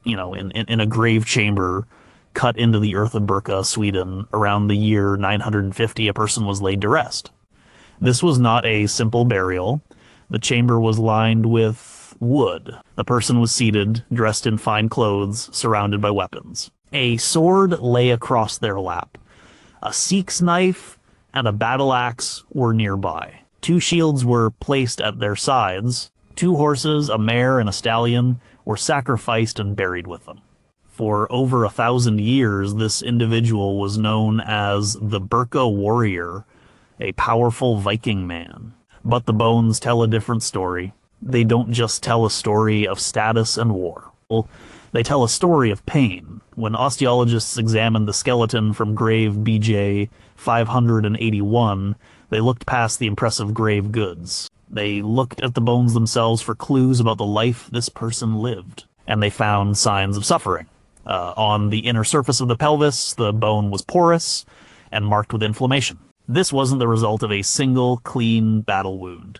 in a grave chamber cut into the earth of Birka, Sweden, around the year 950, a person was laid to rest. This was not a simple burial. The chamber was lined with wood. The person was seated, dressed in fine clothes, surrounded by weapons. A sword lay across their lap. A Sikh's knife and a battle axe were nearby. 2 shields were placed at their sides. 2 horses, a mare and a stallion, were sacrificed and buried with them. For over 1,000 years, this individual was known as the Birka warrior, a powerful Viking man. But the bones tell a different story. They don't just tell a story of status and war. They tell a story of pain. When osteologists examined the skeleton from grave BJ 581, they looked past the impressive grave goods. They looked at the bones themselves for clues about the life this person lived, and they found signs of suffering. On the inner surface of the pelvis, the bone was porous and marked with inflammation. This wasn't the result of a single, clean battle wound.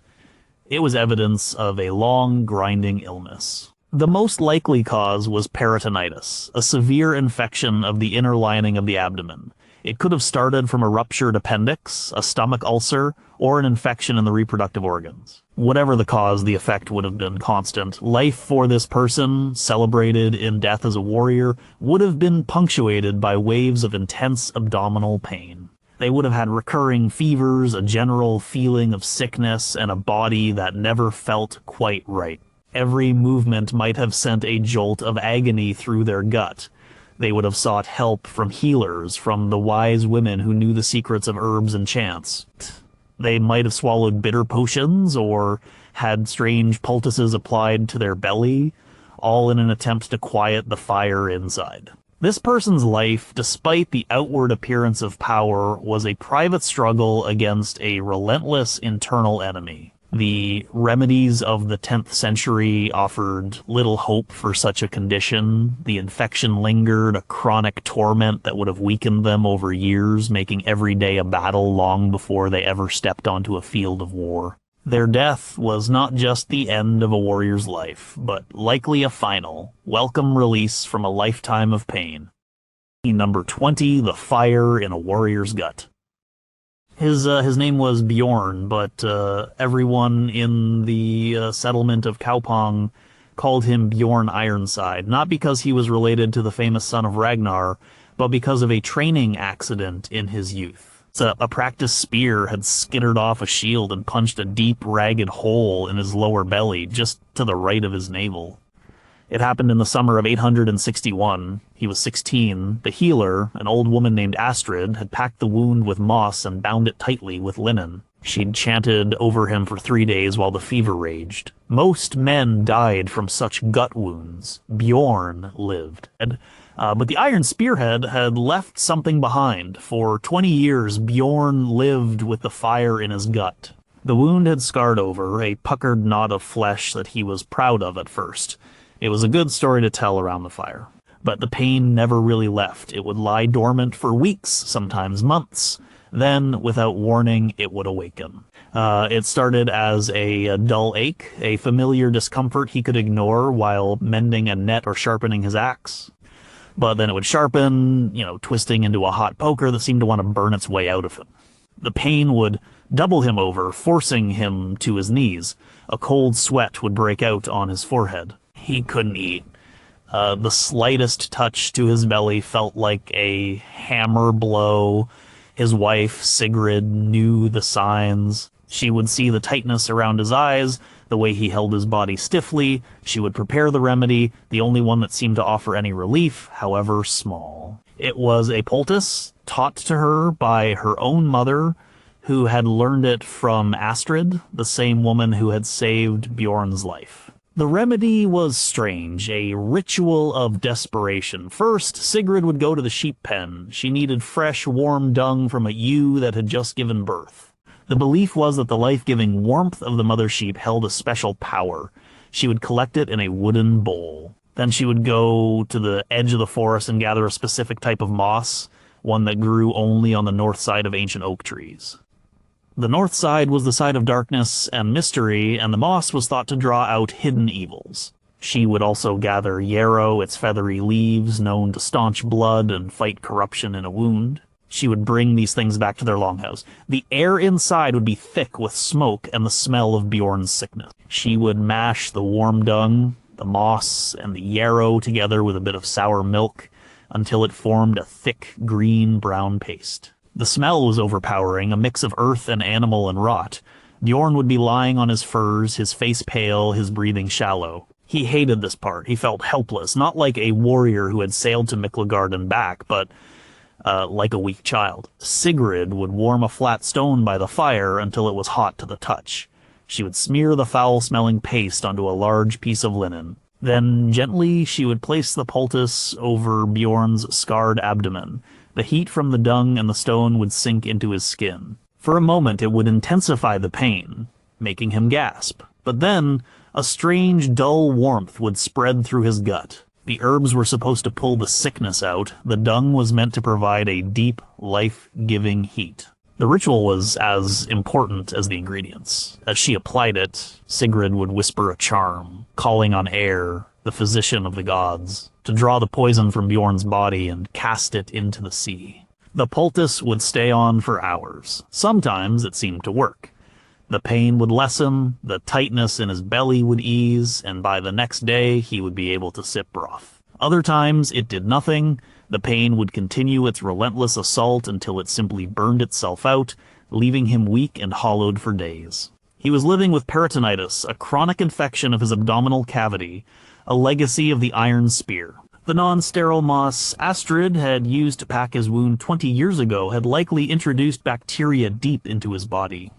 It was evidence of a long, grinding illness. The most likely cause was peritonitis, a severe infection of the inner lining of the abdomen. It could have started from a ruptured appendix, a stomach ulcer, or an infection in the reproductive organs. Whatever the cause, the effect would have been constant. Life for this person, celebrated in death as a warrior, would have been punctuated by waves of intense abdominal pain. They would have had recurring fevers, a general feeling of sickness, and a body that never felt quite right. Every movement might have sent a jolt of agony through their gut. They would have sought help from healers, from the wise women who knew the secrets of herbs and chants. They might have swallowed bitter potions or had strange poultices applied to their belly, all in an attempt to quiet the fire inside. This person's life, despite the outward appearance of power, was a private struggle against a relentless internal enemy. The remedies of the 10th century offered little hope for such a condition. The infection lingered, a chronic torment that would have weakened them over years, making every day a battle long before they ever stepped onto a field of war. Their death was not just the end of a warrior's life, but likely a final, welcome release from a lifetime of pain. Number 20, the fire in a warrior's gut. His name was Bjorn, but everyone in the settlement of Kaupang called him Bjorn Ironside, not because he was related to the famous son of Ragnar, but because of a training accident in his youth. A practice spear had skittered off a shield and punched a deep, ragged hole in his lower belly, just to the right of his navel. It happened in the summer of 861. He was 16. The healer, an old woman named Astrid, had packed the wound with moss and bound it tightly with linen. She'd chanted over him for 3 days while the fever raged. Most men died from such gut wounds. Bjorn lived. But the iron spearhead had left something behind. For 20 years, Bjorn lived with the fire in his gut. The wound had scarred over, a puckered knot of flesh that he was proud of at first. It was a good story to tell around the fire. But the pain never really left. It would lie dormant for weeks, sometimes months. Then, without warning, it would awaken. It started as a dull ache, a familiar discomfort he could ignore while mending a net or sharpening his axe. But then it would sharpen, twisting into a hot poker that seemed to want to burn its way out of him. The pain would double him over, forcing him to his knees. A cold sweat would break out on his forehead. He couldn't eat. The slightest touch to his belly felt like a hammer blow. His wife, Sigrid, knew the signs. She would see the tightness around his eyes, the way he held his body stiffly. She would prepare the remedy, the only one that seemed to offer any relief, however small. It was a poultice taught to her by her own mother, who had learned it from Astrid, the same woman who had saved Bjorn's life. The remedy was strange, a ritual of desperation. First, Sigrid would go to the sheep pen. She needed fresh, warm dung from a ewe that had just given birth. The belief was that the life-giving warmth of the mother sheep held a special power. She would collect it in a wooden bowl. Then she would go to the edge of the forest and gather a specific type of moss, one that grew only on the north side of ancient oak trees. The north side was the side of darkness and mystery, and the moss was thought to draw out hidden evils. She would also gather yarrow, its feathery leaves, known to staunch blood and fight corruption in a wound. She would bring these things back to their longhouse. The air inside would be thick with smoke and the smell of Bjorn's sickness. She would mash the warm dung, the moss, and the yarrow together with a bit of sour milk until it formed a thick green-brown paste. The smell was overpowering, a mix of earth and animal and rot. Bjorn would be lying on his furs, his face pale, his breathing shallow. He hated this part. He felt helpless, not like a warrior who had sailed to Miklagard and back, but like a weak child. Sigrid would warm a flat stone by the fire until it was hot to the touch. She would smear the foul-smelling paste onto a large piece of linen. Then, gently, she would place the poultice over Bjorn's scarred abdomen. The heat from the dung and the stone would sink into his skin. For a moment, it would intensify the pain, making him gasp. But then, a strange, dull warmth would spread through his gut. The herbs were supposed to pull the sickness out. The dung was meant to provide a deep, life-giving heat. The ritual was as important as the ingredients. As she applied it, Sigrid would whisper a charm, calling on air, the physician of the gods, to draw the poison from Bjorn's body and cast it into the sea. The poultice would stay on for hours. Sometimes it seemed to work. The pain would lessen, the tightness in his belly would ease, and by the next day he would be able to sip broth. Other times it did nothing. The pain would continue its relentless assault until it simply burned itself out, leaving him weak and hollowed for days. He was living with peritonitis, a chronic infection of his abdominal cavity, a legacy of the iron spear. The non-sterile moss Astrid had used to pack his wound 20 years ago had likely introduced bacteria deep into his body.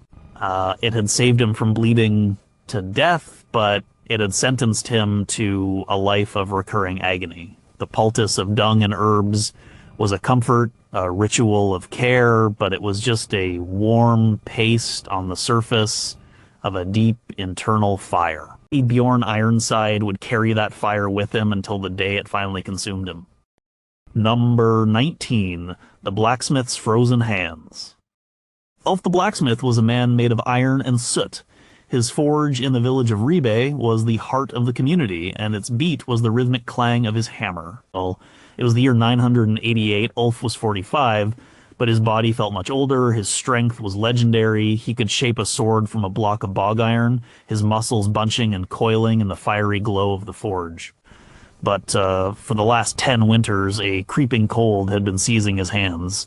It had saved him from bleeding to death, but it had sentenced him to a life of recurring agony. The poultice of dung and herbs was a comfort, a ritual of care, but it was just a warm paste on the surface of a deep internal fire. Bjorn Ironside would carry that fire with him until the day it finally consumed him. Number 19. The Blacksmith's Frozen Hands. Ulf the Blacksmith was a man made of iron and soot. His forge in the village of Rebe was the heart of the community, and its beat was the rhythmic clang of his hammer. Well, it was the year 988, Ulf was 45, but his body felt much older, his strength was legendary, he could shape a sword from a block of bog iron, his muscles bunching and coiling in the fiery glow of the forge. But for the last 10 winters, a creeping cold had been seizing his hands.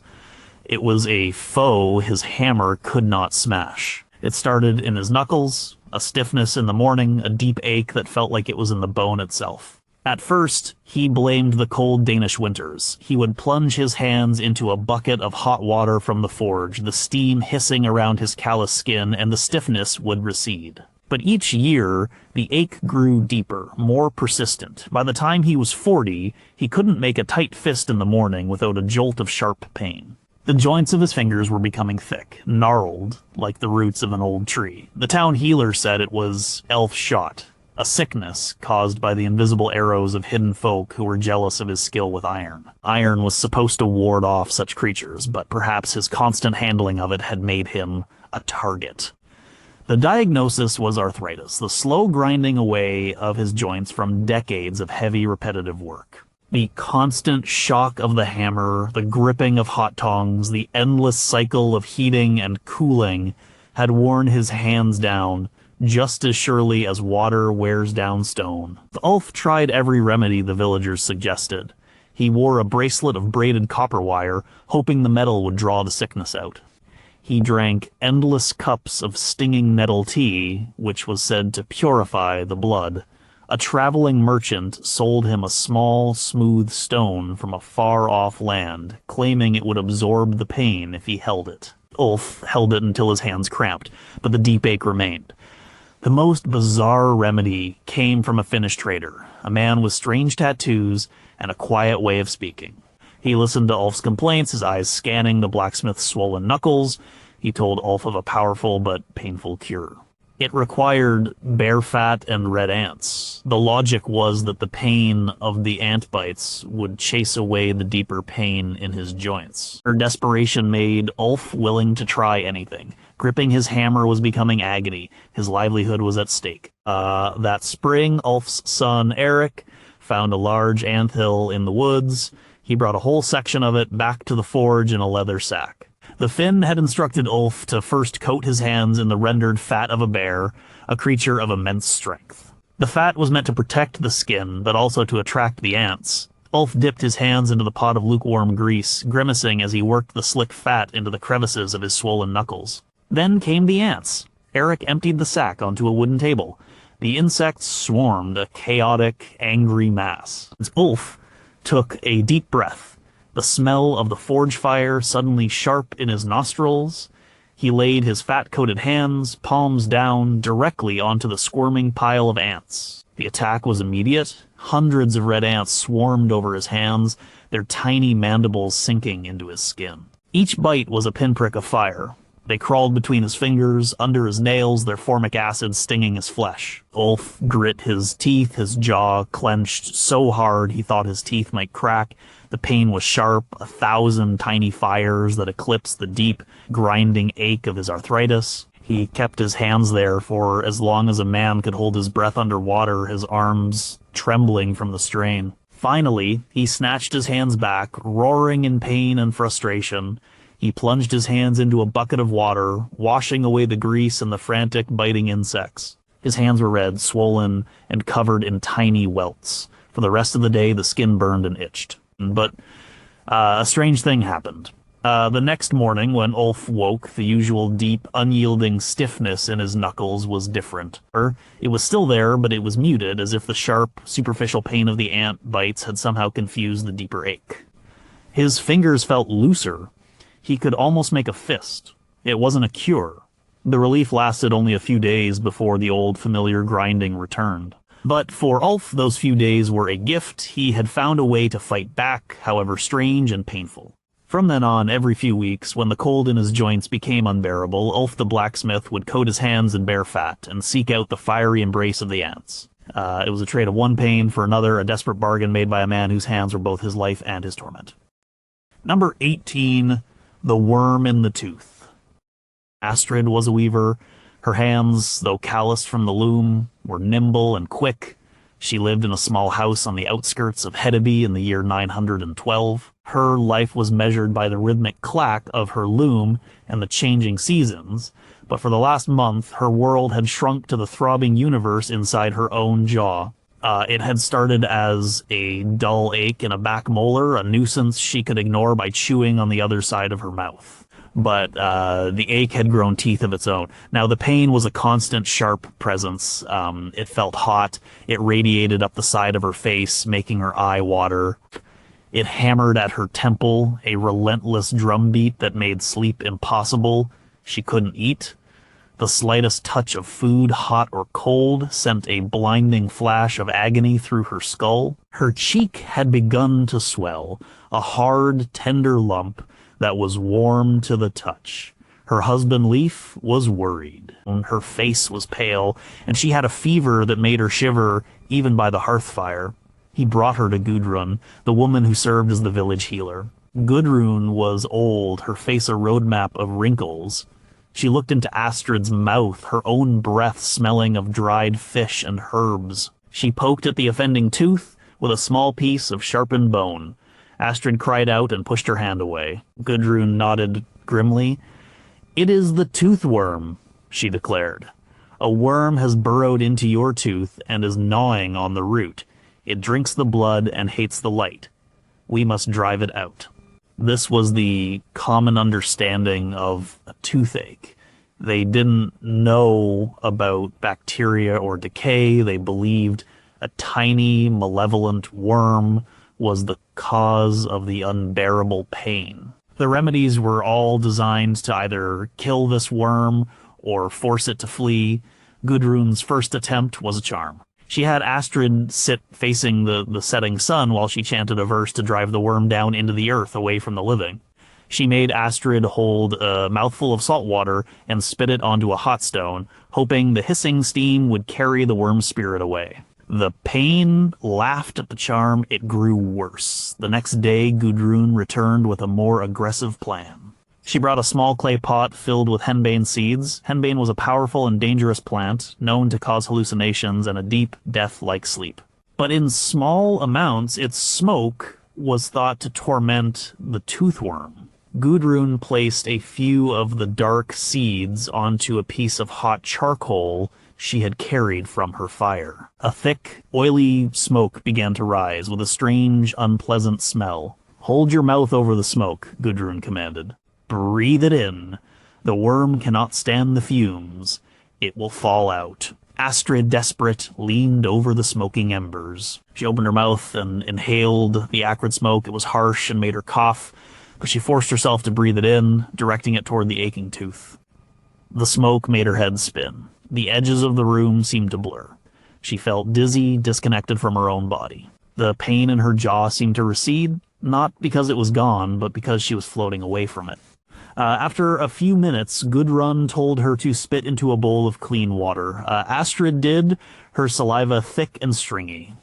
It was a foe his hammer could not smash. It started in his knuckles, a stiffness in the morning, a deep ache that felt like it was in the bone itself. At first, he blamed the cold Danish winters. He would plunge his hands into a bucket of hot water from the forge, the steam hissing around his callous skin, and the stiffness would recede. But each year, the ache grew deeper, more persistent. By the time he was 40, he couldn't make a tight fist in the morning without a jolt of sharp pain. The joints of his fingers were becoming thick, gnarled, like the roots of an old tree. The town healer said it was elf shot, a sickness caused by the invisible arrows of hidden folk who were jealous of his skill with iron. Iron was supposed to ward off such creatures, but perhaps his constant handling of it had made him a target. The diagnosis was arthritis, the slow grinding away of his joints from decades of heavy, repetitive work. The constant shock of the hammer, the gripping of hot tongs, the endless cycle of heating and cooling had worn his hands down just as surely as water wears down stone. Ulf tried every remedy the villagers suggested. He wore a bracelet of braided copper wire, hoping the metal would draw the sickness out. He drank endless cups of stinging nettle tea, which was said to purify the blood. A traveling merchant sold him a small, smooth stone from a far-off land, claiming it would absorb the pain if he held it. Ulf held it until his hands cramped, but the deep ache remained. The most bizarre remedy came from a Finnish trader, a man with strange tattoos and a quiet way of speaking. He listened to Ulf's complaints, his eyes scanning the blacksmith's swollen knuckles. He told Ulf of a powerful but painful cure. It required bear fat and red ants. The logic was that the pain of the ant bites would chase away the deeper pain in his joints. Her desperation made Ulf willing to try anything. Gripping his hammer was becoming agony. His livelihood was at stake. That spring, Ulf's son, Eric, found a large anthill in the woods. He brought a whole section of it back to the forge in a leather sack. The Finn had instructed Ulf to first coat his hands in the rendered fat of a bear, a creature of immense strength. The fat was meant to protect the skin, but also to attract the ants. Ulf dipped his hands into the pot of lukewarm grease, grimacing as he worked the slick fat into the crevices of his swollen knuckles. Then came the ants. Eric emptied the sack onto a wooden table. The insects swarmed, a chaotic, angry mass. Ulf took a deep breath, the smell of the forge fire suddenly sharp in his nostrils. He laid his fat-coated hands, palms down, directly onto the squirming pile of ants. The attack was immediate. Hundreds of red ants swarmed over his hands, their tiny mandibles sinking into his skin. Each bite was a pinprick of fire. They crawled between his fingers, under his nails, their formic acid stinging his flesh. Ulf grit his teeth, his jaw clenched so hard he thought his teeth might crack. The pain was sharp, 1,000 tiny fires that eclipsed the deep, grinding ache of his arthritis. He kept his hands there for as long as a man could hold his breath underwater, his arms trembling from the strain. Finally, he snatched his hands back, roaring in pain and frustration. He plunged his hands into a bucket of water, washing away the grease and the frantic, biting insects. His hands were red, swollen, and covered in tiny welts. For the rest of the day, the skin burned and itched. But a strange thing happened. The next morning, when Ulf woke, the usual deep, unyielding stiffness in his knuckles was different. It was still there, but it was muted, as if the sharp, superficial pain of the ant bites had somehow confused the deeper ache. His fingers felt looser. He could almost make a fist. It wasn't a cure. The relief lasted only a few days before the old familiar grinding returned. But for Ulf, those few days were a gift. He had found a way to fight back, however strange and painful. From then on, every few weeks, when the cold in his joints became unbearable, Ulf the blacksmith would coat his hands in bear fat and seek out the fiery embrace of the ants. It was a trade of one pain for another, a desperate bargain made by a man whose hands were both his life and his torment. Number 18. The Worm in the Tooth. Astrid was a weaver. Her hands, though calloused from the loom, were nimble and quick. She lived in a small house on the outskirts of Hedeby in the year 912. Her life was measured by the rhythmic clack of her loom and the changing seasons, but for the last month, her world had shrunk to the throbbing universe inside her own jaw. It had started as a dull ache in a back molar, a nuisance she could ignore by chewing on the other side of her mouth. But the ache had grown teeth of its own. Now, the pain was a constant, sharp presence. It felt hot. It radiated up the side of her face, making her eye water. It hammered at her temple, a relentless drumbeat that made sleep impossible. She couldn't eat. The slightest touch of food, hot or cold, sent a blinding flash of agony through her skull. Her cheek had begun to swell, a hard, tender lump that was warm to the touch. Her husband Leif was worried. Her face was pale, and she had a fever that made her shiver even by the hearth fire. He brought her to Gudrun, the woman who served as the village healer. Gudrun was old, her face a roadmap of wrinkles. She looked into Astrid's mouth, her own breath smelling of dried fish and herbs. She poked at the offending tooth with a small piece of sharpened bone. Astrid cried out and pushed her hand away. Gudrun nodded grimly. "It is the tooth worm," she declared. "A worm has burrowed into your tooth and is gnawing on the root. It drinks the blood and hates the light. We must drive it out." This was the common understanding of a toothache. They didn't know about bacteria or decay. They believed a tiny, malevolent worm was the cause of the unbearable pain. The remedies were all designed to either kill this worm or force it to flee. Gudrun's first attempt was a charm. She had Astrid sit facing the setting sun while she chanted a verse to drive the worm down into the earth away from the living. She made Astrid hold a mouthful of salt water and spit it onto a hot stone, hoping the hissing steam would carry the worm's spirit away. The pain laughed at the charm. It grew worse. The next day, Gudrun returned with a more aggressive plan. She brought a small clay pot filled with henbane seeds. Henbane was a powerful and dangerous plant, known to cause hallucinations and a deep, death-like sleep. But in small amounts, its smoke was thought to torment the toothworm. Gudrun placed a few of the dark seeds onto a piece of hot charcoal she had carried from her fire. A thick, oily smoke began to rise, with a strange, unpleasant smell. "Hold your mouth over the smoke," Gudrun commanded. "Breathe it in. The worm cannot stand the fumes. It will fall out." Astrid, desperate, leaned over the smoking embers. She opened her mouth and inhaled the acrid smoke. It was harsh and made her cough, but she forced herself to breathe it in, directing it toward the aching tooth. The smoke made her head spin. The edges of the room seemed to blur. She felt dizzy, disconnected from her own body. The pain in her jaw seemed to recede, not because it was gone, but because she was floating away from it. After a few minutes, Gudrun told her to spit into a bowl of clean water. Astrid did, her saliva thick and stringy.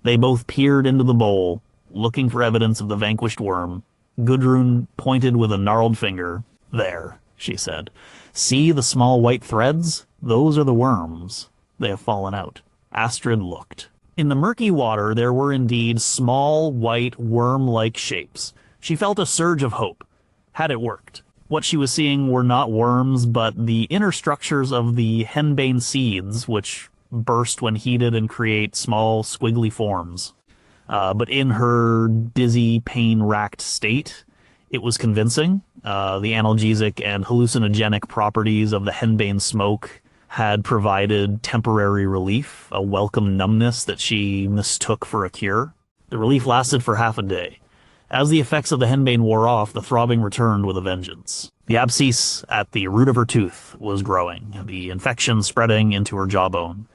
They both peered into the bowl, looking for evidence of the vanquished worm. Gudrun pointed with a gnarled finger. "There," she said. "See the small white threads? Those are the worms. They have fallen out." Astrid looked. In the murky water, there were indeed small, white, worm-like shapes. She felt a surge of hope. Had it worked? What she was seeing were not worms, but the inner structures of the henbane seeds, which burst when heated and create small, squiggly forms. But in her dizzy, pain-racked state, it was convincing. The analgesic and hallucinogenic properties of the henbane smoke had provided temporary relief, a welcome numbness that she mistook for a cure. The relief lasted for half a day. As the effects of the henbane wore off, the throbbing returned with a vengeance. The abscess at the root of her tooth was growing, the infection spreading into her jawbone.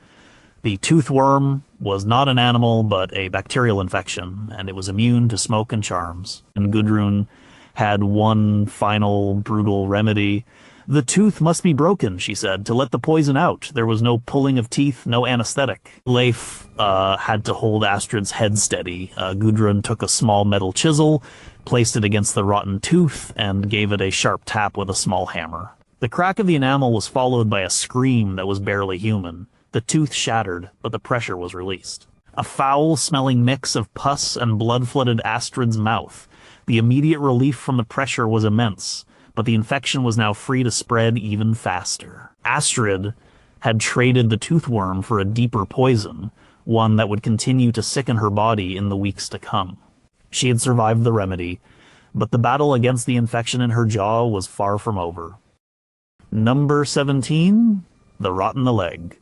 The toothworm was not an animal, but a bacterial infection, and it was immune to smoke and charms. And Gudrun had one final brutal remedy. "The tooth must be broken," she said, "to let the poison out. There was no pulling of teeth, no anesthetic." Leif had to hold Astrid's head steady. Gudrun took a small metal chisel, placed it against the rotten tooth, and gave it a sharp tap with a small hammer. The crack of the enamel was followed by a scream that was barely human. The tooth shattered, but the pressure was released. A foul-smelling mix of pus and blood flooded Astrid's mouth. The immediate relief from the pressure was immense, but the infection was now free to spread even faster. Astrid had traded the toothworm for a deeper poison, one that would continue to sicken her body in the weeks to come. She had survived the remedy, but the battle against the infection in her jaw was far from over. Number 17, the Rot in the Leg.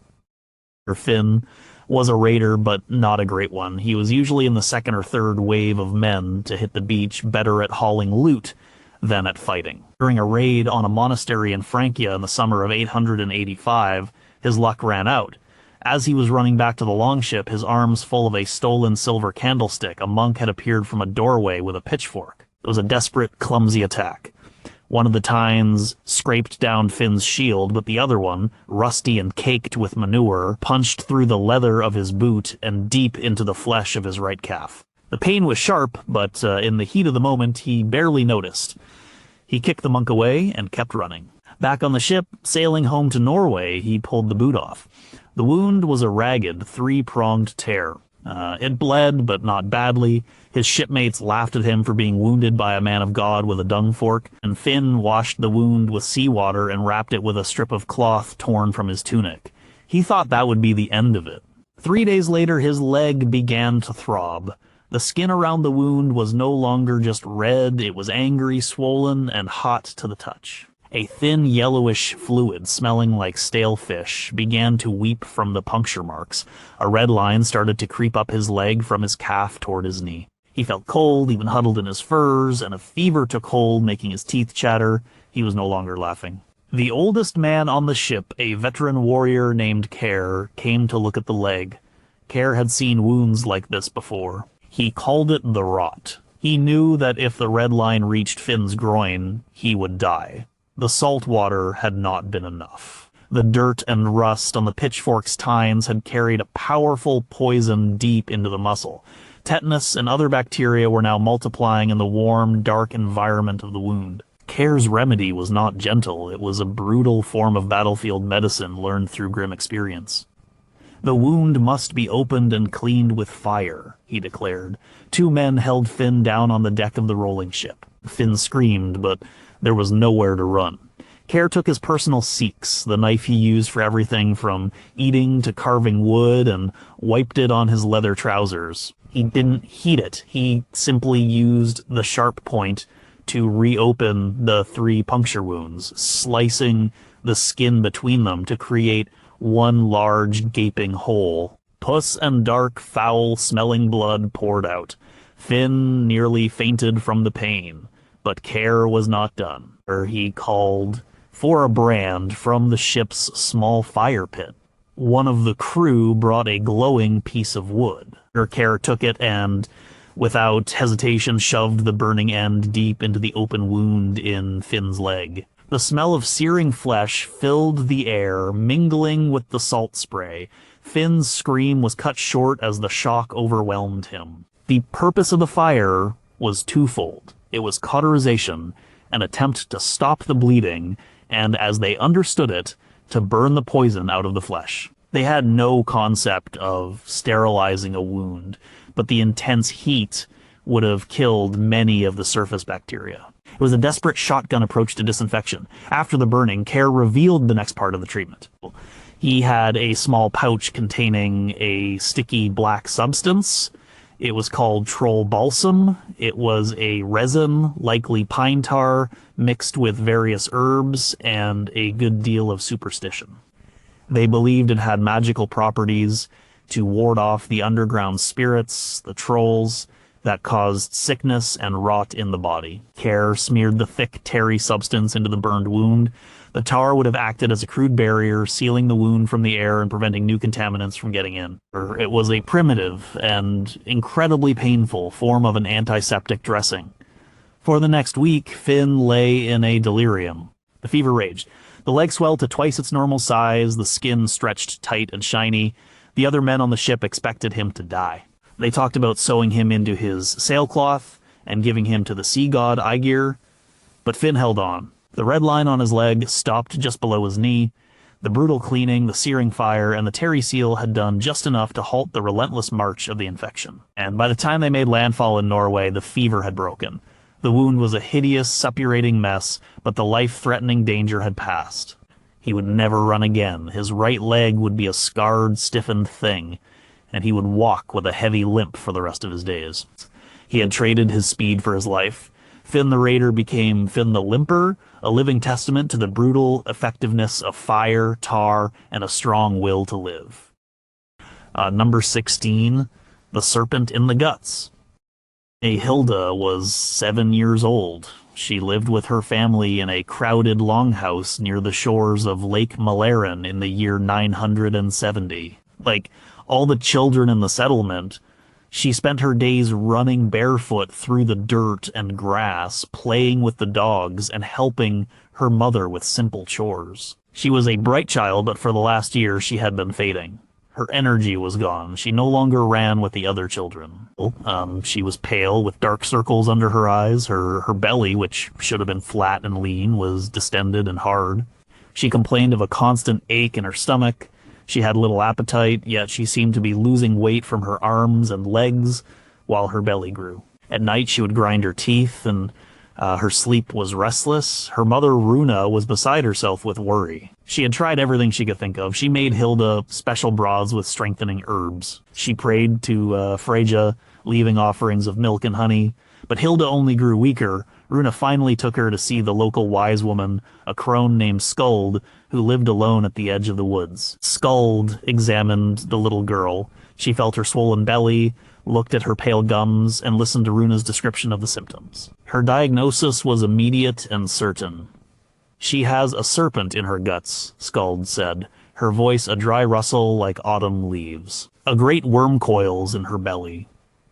Finn was a raider, but not a great one. He was usually in the second or third wave of men to hit the beach, better at hauling loot than at fighting. During a raid on a monastery in Francia in the summer of 885, his luck ran out. As he was running back to the longship, his arms full of a stolen silver candlestick, a monk had appeared from a doorway with a pitchfork. It was a desperate, clumsy attack. One of the tines scraped down Finn's shield, but the other one, rusty and caked with manure, punched through the leather of his boot and deep into the flesh of his right calf. The pain was sharp, but in the heat of the moment, he barely noticed. He kicked the monk away and kept running. Back on the ship, sailing home to Norway, he pulled the boot off. The wound was a ragged, three-pronged tear. It bled, but not badly. His shipmates laughed at him for being wounded by a man of God with a dung fork, and Finn washed the wound with seawater and wrapped it with a strip of cloth torn from his tunic. He thought that would be the end of it. 3 days later, his leg began to throb. The skin around the wound was no longer just red, it was angry, swollen, and hot to the touch. A thin yellowish fluid, smelling like stale fish, began to weep from the puncture marks. A red line started to creep up his leg from his calf toward his knee. He felt cold, even huddled in his furs, and a fever took hold, making his teeth chatter. He was no longer laughing. The oldest man on the ship, a veteran warrior named Care, came to look at the leg. Care had seen wounds like this before. He called it the rot. He knew that if the red line reached Finn's groin, he would die. The salt water had not been enough. The dirt and rust on the pitchfork's tines had carried a powerful poison deep into the muscle. Tetanus and other bacteria were now multiplying in the warm, dark environment of the wound. Care's remedy was not gentle. It was a brutal form of battlefield medicine learned through grim experience. The wound must be opened and cleaned with fire, he declared. Two men held Finn down on the deck of the rolling ship. Finn screamed, but there was nowhere to run. Care took his personal seeks, the knife he used for everything from eating to carving wood, and wiped it on his leather trousers. He didn't heat it. He simply used the sharp point to reopen the 3 puncture wounds, slicing the skin between them to create one large gaping hole. Puss and dark, foul-smelling blood poured out. Finn nearly fainted from the pain, but Care was not done. He called for a brand from the ship's small fire pit. One of the crew brought a glowing piece of wood. Care took it and, without hesitation, shoved the burning end deep into the open wound in Finn's leg. The smell of searing flesh filled the air, mingling with the salt spray. Finn's scream was cut short as the shock overwhelmed him. The purpose of the fire was twofold. It was cauterization, an attempt to stop the bleeding, and, as they understood it, to burn the poison out of the flesh. They had no concept of sterilizing a wound, but the intense heat would have killed many of the surface bacteria. It was a desperate shotgun approach to disinfection. After the burning, Care revealed the next part of the treatment. He had a small pouch containing a sticky black substance. It was called troll balsam. It was a resin, likely pine tar, mixed with various herbs and a good deal of superstition. They believed it had magical properties to ward off the underground spirits, the trolls, that caused sickness and rot in the body. Care smeared the thick, tarry substance into the burned wound. The tar would have acted as a crude barrier, sealing the wound from the air and preventing new contaminants from getting in. It was a primitive and incredibly painful form of an antiseptic dressing. For the next week, Finn lay in a delirium. The fever raged. The leg swelled to twice its normal size, the skin stretched tight and shiny. The other men on the ship expected him to die. They talked about sewing him into his sailcloth and giving him to the sea god Aegir, but Finn held on. The red line on his leg stopped just below his knee. The brutal cleaning, the searing fire, and the terry seal had done just enough to halt the relentless march of the infection. And by the time they made landfall in Norway, the fever had broken. The wound was a hideous, suppurating mess, but the life-threatening danger had passed. He would never run again. His right leg would be a scarred, stiffened thing, and he would walk with a heavy limp for the rest of his days. He had traded his speed for his life. Finn the Raider became Finn the Limper, a living testament to the brutal effectiveness of fire, tar, and a strong will to live. Number 16, The Serpent in the Guts. Hilda was 7 years old. She lived with her family in a crowded longhouse near the shores of Lake Malaren in the year 970. Like all the children in the settlement, she spent her days running barefoot through the dirt and grass, playing with the dogs, and helping her mother with simple chores. She was a bright child, but for the last year she had been fading. Her energy was gone. She no longer ran with the other children. She was pale, with dark circles under her eyes. Her belly, which should have been flat and lean, was distended and hard. She complained of a constant ache in her stomach. She had little appetite, yet she seemed to be losing weight from her arms and legs while her belly grew. At night she would grind her teeth, and her sleep was restless. Her mother, Runa, was beside herself with worry. She had tried everything she could think of. She made Hilda special broths with strengthening herbs. She prayed to Freyja, leaving offerings of milk and honey. But Hilda only grew weaker. Runa finally took her to see the local wise woman, a crone named Skuld, who lived alone at the edge of the woods. Skuld examined the little girl. She felt her swollen belly, looked at her pale gums, and listened to Runa's description of the symptoms. Her diagnosis was immediate and certain. "She has a serpent in her guts," Skuld said, her voice a dry rustle like autumn leaves. "A great worm coils in her belly.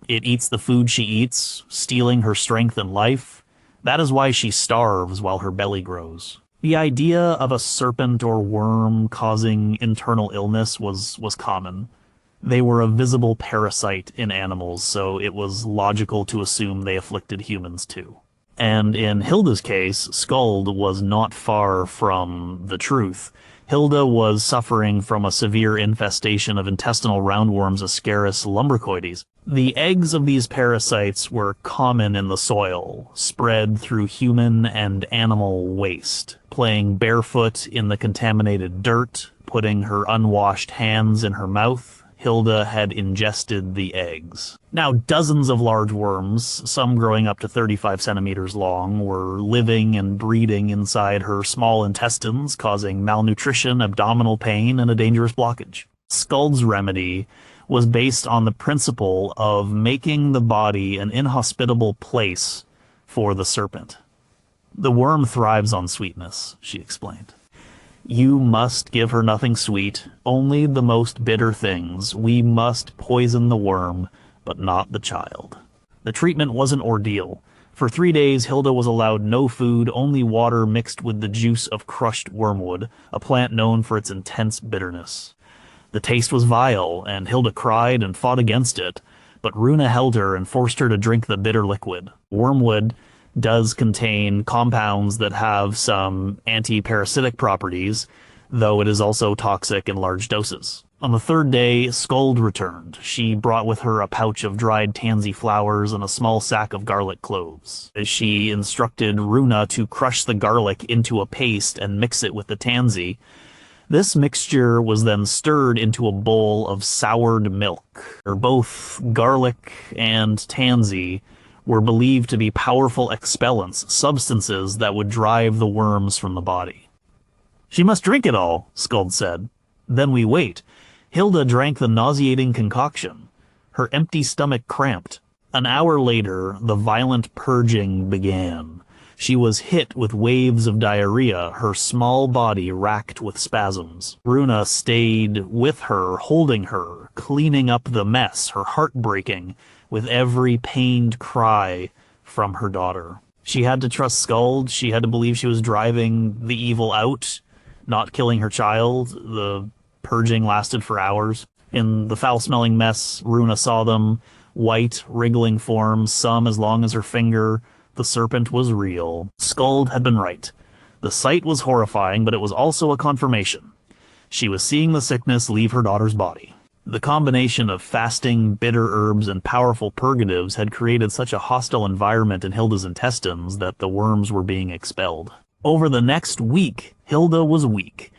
It eats the food she eats, stealing her strength and life. That is why she starves while her belly grows." The idea of a serpent or worm causing internal illness was common. They were a visible parasite in animals, so it was logical to assume they afflicted humans too. And in Hilda's case, Skuld was not far from the truth. Hilda was suffering from a severe infestation of intestinal roundworms Ascaris lumbricoides. The eggs of these parasites were common in the soil, spread through human and animal waste. Playing barefoot in the contaminated dirt, putting her unwashed hands in her mouth, Hilda had ingested the eggs. Now, dozens of large worms, some growing up to 35 centimeters long, were living and breeding inside her small intestines, causing malnutrition, abdominal pain, and a dangerous blockage. Skuld's remedy was based on the principle of making the body an inhospitable place for the serpent. The worm thrives on sweetness, she explained. You must give her nothing sweet, only the most bitter things. We must poison the worm, but not the child. The treatment was an ordeal. For 3 days, Hilda was allowed no food, only water mixed with the juice of crushed wormwood, a plant known for its intense bitterness. The taste was vile, and Hilda cried and fought against it, but Runa held her and forced her to drink the bitter liquid. Wormwood does contain compounds that have some anti-parasitic properties, though it is also toxic in large doses. On the 3rd day, Skuld returned. She brought with her a pouch of dried tansy flowers and a small sack of garlic cloves. She instructed Runa to crush the garlic into a paste and mix it with the tansy. This mixture was then stirred into a bowl of soured milk. Both garlic and tansy were believed to be powerful expellents, substances that would drive the worms from the body. She must drink it all, Skuld said. Then we wait. Hilda drank the nauseating concoction. Her empty stomach cramped. An hour later, the violent purging began. She was hit with waves of diarrhea, her small body racked with spasms. Runa stayed with her, holding her, cleaning up the mess, her heart breaking with every pained cry from her daughter. She had to trust Skuld. She had to believe she was driving the evil out, not killing her child. The purging lasted for hours. In the foul-smelling mess, Runa saw them, white, wriggling forms, some as long as her finger. The serpent was real. Skuld had been right. The sight was horrifying, but it was also a confirmation. She was seeing the sickness leave her daughter's body. The combination of fasting, bitter herbs, and powerful purgatives had created such a hostile environment in Hilda's intestines that the worms were being expelled. Over the next week, Hilda was weak,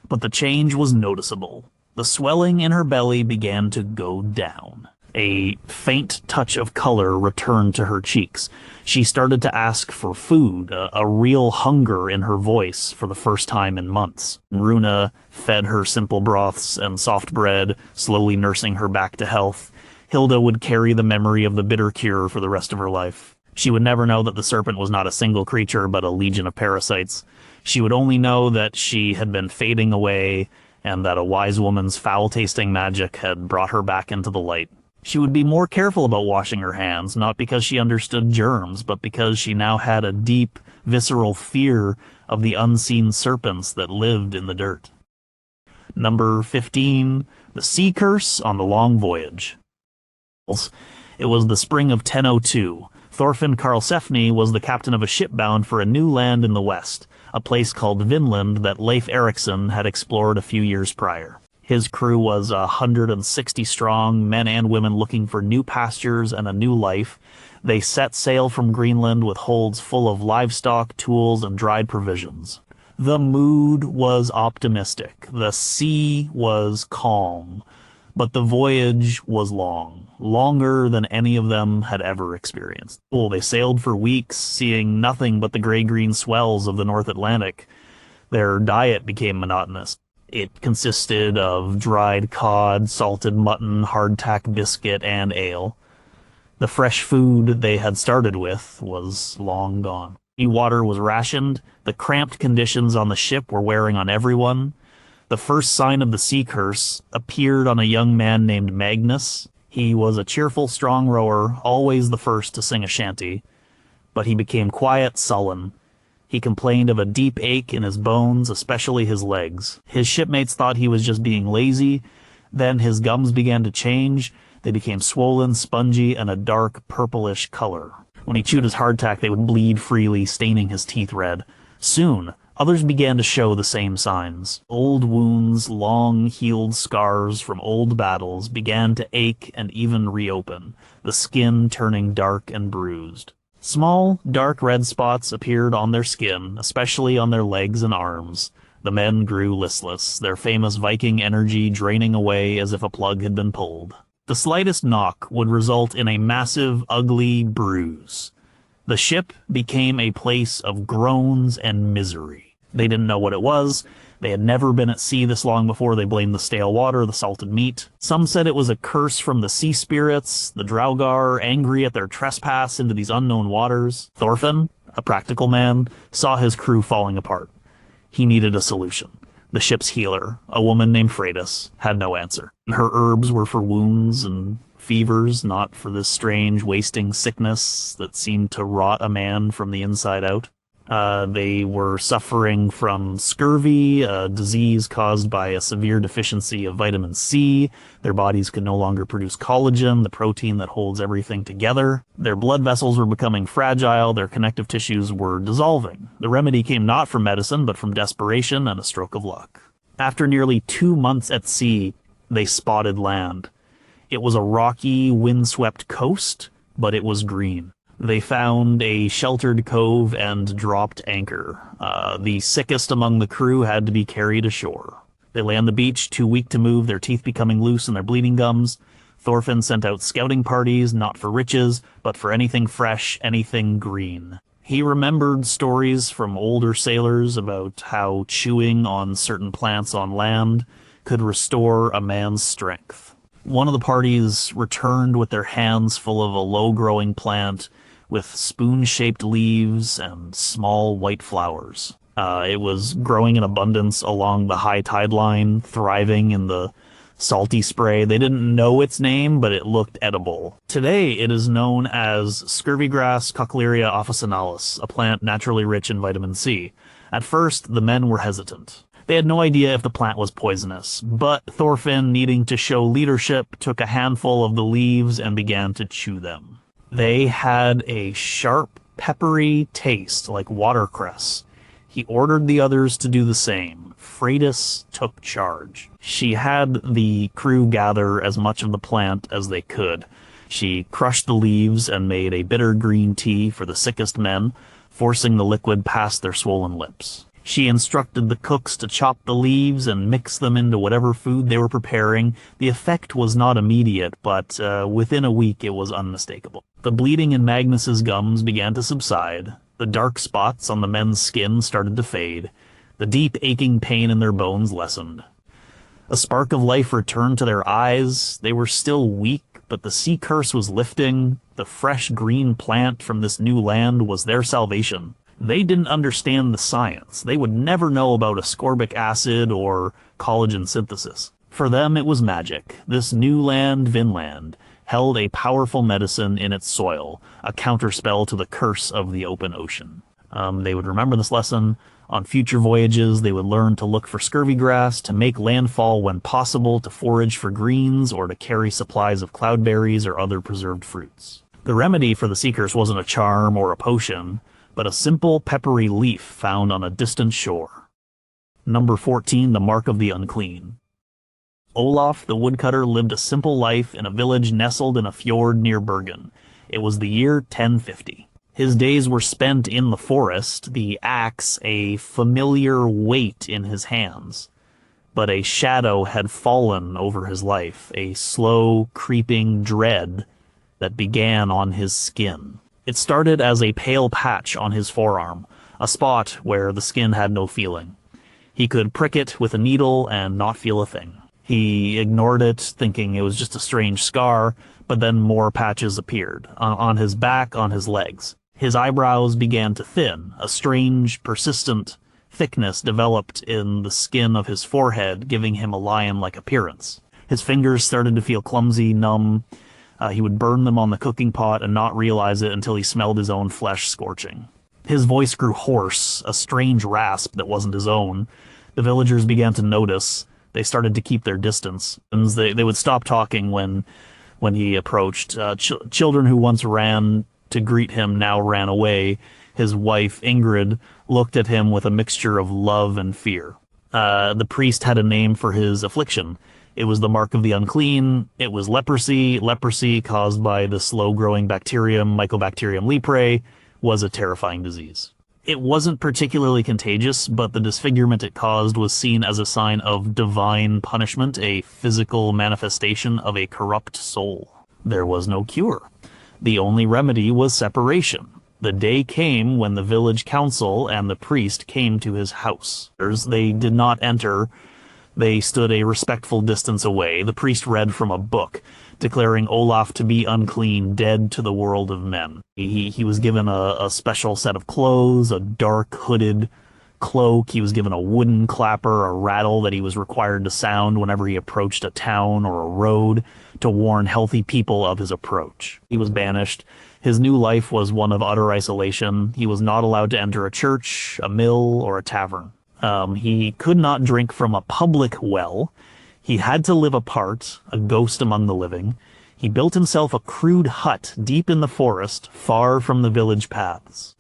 but the change was noticeable. The swelling in her belly began to go down. A faint touch of color returned to her cheeks. She started to ask for food, a real hunger in her voice for the first time in months. Runa fed her simple broths and soft bread, slowly nursing her back to health. Hilda would carry the memory of the bitter cure for the rest of her life. She would never know that the serpent was not a single creature, but a legion of parasites. She would only know that she had been fading away, and that a wise woman's foul-tasting magic had brought her back into the light. She would be more careful about washing her hands, not because she understood germs, but because she now had a deep, visceral fear of the unseen serpents that lived in the dirt. Number 15, the Sea Curse on the Long Voyage. It was the spring of 1002. Thorfinn Karlsefni was the captain of a ship bound for a new land in the west, a place called Vinland that Leif Erikson had explored a few years prior. His crew was 160 strong, men and women looking for new pastures and a new life. They set sail from Greenland with holds full of livestock, tools, and dried provisions. The mood was optimistic. The sea was calm. But the voyage was long, longer than any of them had ever experienced. They sailed for weeks, seeing nothing but the gray-green swells of the North Atlantic. Their diet became monotonous. It consisted of dried cod, salted mutton, hardtack biscuit, and ale. The fresh food they had started with was long gone. Water was rationed. The cramped conditions on the ship were wearing on everyone. The first sign of the sea curse appeared on a young man named Magnus. He was a cheerful, strong rower, always the first to sing a shanty. But he became quiet, sullen. He complained of a deep ache in his bones, especially his legs. His shipmates thought he was just being lazy. Then his gums began to change. They became swollen, spongy, and a dark purplish color. When he chewed his hardtack, they would bleed freely, staining his teeth red. Soon, others began to show the same signs. Old wounds, long healed scars from old battles began to ache and even reopen, the skin turning dark and bruised. Small, dark red spots appeared on their skin, especially on their legs and arms. The men grew listless, their famous Viking energy draining away as if a plug had been pulled. The slightest knock would result in a massive, ugly bruise. The ship became a place of groans and misery. They didn't know what it was. They had never been at sea this long before. They blamed the stale water, the salted meat. Some said it was a curse from the sea spirits, the Draugr, angry at their trespass into these unknown waters. Thorfinn, a practical man, saw his crew falling apart. He needed a solution. The ship's healer, a woman named Freydis, had no answer. Her herbs were for wounds and fevers, not for this strange, wasting sickness that seemed to rot a man from the inside out. They were suffering from scurvy, a disease caused by a severe deficiency of vitamin C. Their bodies could no longer produce collagen, the protein that holds everything together. Their blood vessels were becoming fragile, their connective tissues were dissolving. The remedy came not from medicine, but from desperation and a stroke of luck. After nearly 2 months at sea, they spotted land. It was a rocky, windswept coast, but it was green. They found a sheltered cove and dropped anchor. The sickest among the crew had to be carried ashore. They lay on the beach, too weak to move, their teeth becoming loose and their bleeding gums. Thorfinn sent out scouting parties, not for riches, but for anything fresh, anything green. He remembered stories from older sailors about how chewing on certain plants on land could restore a man's strength. One of the parties returned with their hands full of a low-growing plant with spoon-shaped leaves and small white flowers. It was growing in abundance along the high tide line, thriving in the salty spray. They didn't know its name, but it looked edible. Today, it is known as scurvygrass Cochlearia officinalis, a plant naturally rich in vitamin C. At first, the men were hesitant. They had no idea if the plant was poisonous, but Thorfinn, needing to show leadership, took a handful of the leaves and began to chew them. They had a sharp, peppery taste like watercress. He ordered the others to do the same. Freydis took charge. She had the crew gather as much of the plant as they could. She crushed the leaves and made a bitter green tea for the sickest men, forcing the liquid past their swollen lips. She instructed the cooks to chop the leaves and mix them into whatever food they were preparing. The effect was not immediate, but within a week it was unmistakable. The bleeding in Magnus's gums began to subside. The dark spots on the men's skin started to fade. The deep aching pain in their bones lessened. A spark of life returned to their eyes. They were still weak, but the sea curse was lifting. The fresh green plant from this new land was their salvation. They didn't understand the science. They would never know about ascorbic acid or collagen synthesis. For them, it was magic. This new land, Vinland, held a powerful medicine in its soil, a counterspell to the curse of the open ocean. They would remember this lesson. On future voyages, they would learn to look for scurvy grass, to make landfall when possible, to forage for greens, or to carry supplies of cloudberries or other preserved fruits. The remedy for the sea curse wasn't a charm or a potion, but a simple peppery leaf found on a distant shore. Number 14, the mark of the unclean. Olaf the woodcutter lived a simple life in a village nestled in a fjord near Bergen. It was the year 1050. His days were spent in the forest, the axe a familiar weight in his hands. But a shadow had fallen over his life, a slow, creeping dread that began on his skin. It started as a pale patch on his forearm, a spot where the skin had no feeling. He could prick it with a needle and not feel a thing. He ignored it, thinking it was just a strange scar, but then more patches appeared, on his back, on his legs. His eyebrows began to thin. A strange, persistent thickness developed in the skin of his forehead, giving him a lion-like appearance. His fingers started to feel clumsy, numb. He would burn them on the cooking pot and not realize it until he smelled his own flesh scorching. His voice grew hoarse, a strange rasp that wasn't his own. The villagers began to notice. They started to keep their distance. They would stop talking when he approached. Children who once ran to greet him now ran away. His wife, Ingrid, looked at him with a mixture of love and fear. The priest had a name for his affliction. It was the mark of the unclean. It was leprosy. Leprosy, caused by the slow-growing bacterium Mycobacterium leprae, was a terrifying disease. It wasn't particularly contagious, but the disfigurement it caused was seen as a sign of divine punishment, a physical manifestation of a corrupt soul. There was no cure. The only remedy was separation. The day came when the village council and the priest came to his house. They did not enter. They stood a respectful distance away. The priest read from a book, declaring Olaf to be unclean, dead to the world of men. He was given a special set of clothes, a dark hooded cloak. He was given a wooden clapper, a rattle that he was required to sound whenever he approached a town or a road to warn healthy people of his approach. He was banished. His new life was one of utter isolation. He was not allowed to enter a church, a mill, or a tavern. He could not drink from a public well. He had to live apart, a ghost among the living. He built himself a crude hut deep in the forest, far from the village paths.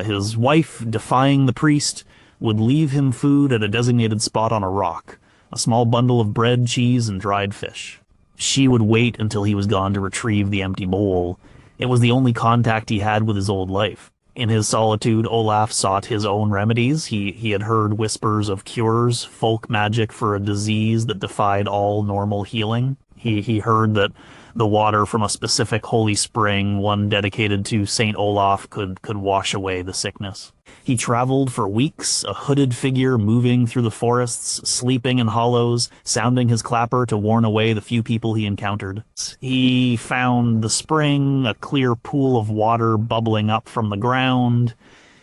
His wife, defying the priest, would leave him food at a designated spot on a rock, a small bundle of bread, cheese, and dried fish. She would wait until he was gone to retrieve the empty bowl. It was the only contact he had with his old life. In his solitude, Olaf sought his own remedies. He had heard whispers of cures, folk magic for a disease that defied all normal healing. He heard that the water from a specific holy spring, one dedicated to Saint Olaf, could wash away the sickness. He traveled for weeks, a hooded figure moving through the forests, sleeping in hollows, sounding his clapper to warn away the few people he encountered. He found the spring, a clear pool of water bubbling up from the ground.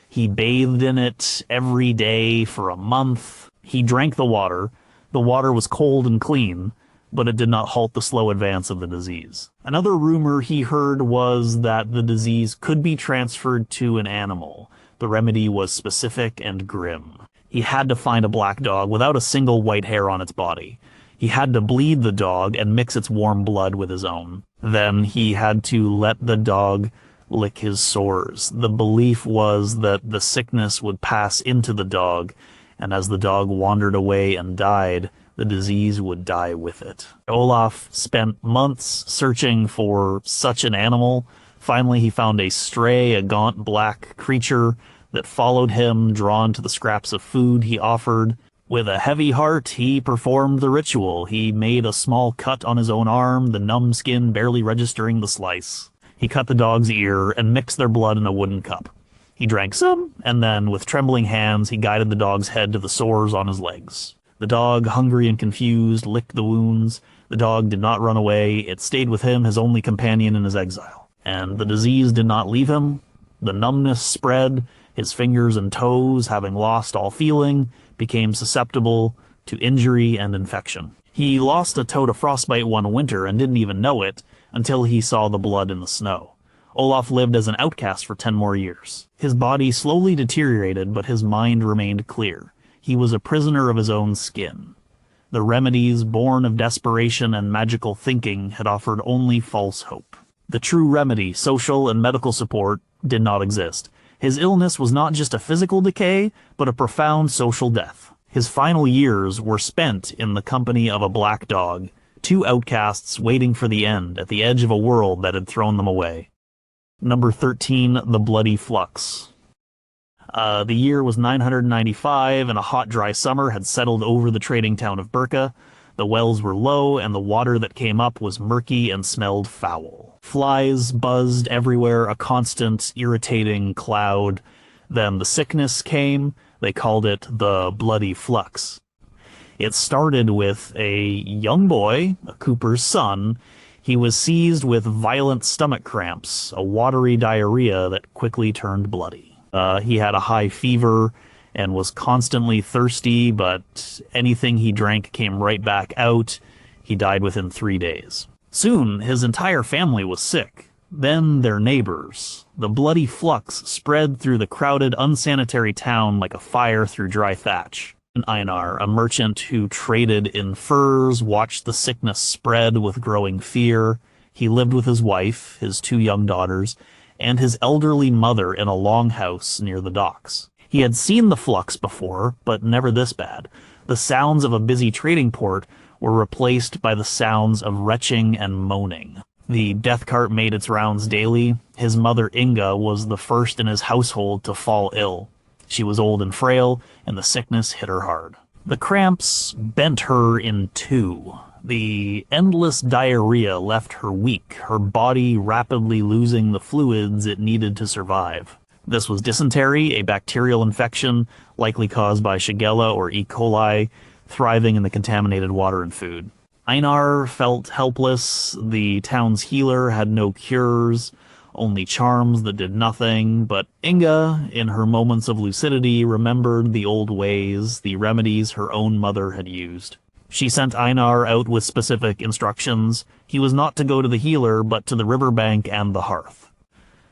He bathed in it every day for a month. He drank the water. The water was cold and clean, but it did not halt the slow advance of the disease. Another rumor he heard was that the disease could be transferred to an animal. The remedy was specific and grim. He had to find a black dog without a single white hair on its body. He had to bleed the dog and mix its warm blood with his own. Then he had to let the dog lick his sores. The belief was that the sickness would pass into the dog, and as the dog wandered away and died, the disease would die with it. Olaf spent months searching for such an animal. Finally, he found a stray, a gaunt black creature that followed him, drawn to the scraps of food he offered. With a heavy heart, he performed the ritual. He made a small cut on his own arm, the numb skin barely registering the slice. He cut the dog's ear and mixed their blood in a wooden cup. He drank some, and then, with trembling hands, he guided the dog's head to the sores on his legs. The dog, hungry and confused, licked the wounds. The dog did not run away. It stayed with him, his only companion in his exile. And the disease did not leave him. The numbness spread. His fingers and toes, having lost all feeling, became susceptible to injury and infection. He lost a toe to frostbite one winter and didn't even know it until he saw the blood in the snow. Olaf lived as an outcast for 10 more years. His body slowly deteriorated, but his mind remained clear. He was a prisoner of his own skin. The remedies, born of desperation and magical thinking, had offered only false hope. The true remedy, social and medical support, did not exist. His illness was not just a physical decay, but a profound social death. His final years were spent in the company of a black dog, two outcasts waiting for the end at the edge of a world that had thrown them away. Number 13, The Bloody Flux. The year was 995, and a hot, dry summer had settled over the trading town of Birka. The wells were low, and the water that came up was murky and smelled foul. Flies buzzed everywhere, a constant, irritating cloud. Then the sickness came. They called it the Bloody Flux. It started with a young boy, a cooper's son. He was seized with violent stomach cramps, a watery diarrhea that quickly turned bloody. He had a high fever and was constantly thirsty, but anything he drank came right back out. He died within 3 days. Soon, his entire family was sick. Then their neighbors. The bloody flux spread through the crowded, unsanitary town like a fire through dry thatch. Einar, a merchant who traded in furs, watched the sickness spread with growing fear. He lived with his wife, his 2 young daughters, and his elderly mother in a longhouse near the docks. He had seen the flux before, but never this bad. The sounds of a busy trading port were replaced by the sounds of retching and moaning. The death cart made its rounds daily. His mother Inga was the first in his household to fall ill. She was old and frail, and the sickness hit her hard. The cramps bent her in two. The endless diarrhea left her weak, her body rapidly losing the fluids it needed to survive. This was dysentery, a bacterial infection likely caused by Shigella or E. coli, thriving in the contaminated water and food. Einar felt helpless. The town's healer had no cures, only charms that did nothing, but Inga, in her moments of lucidity, remembered the old ways, the remedies her own mother had used. She sent Einar out with specific instructions. He was not to go to the healer, but to the riverbank and the hearth.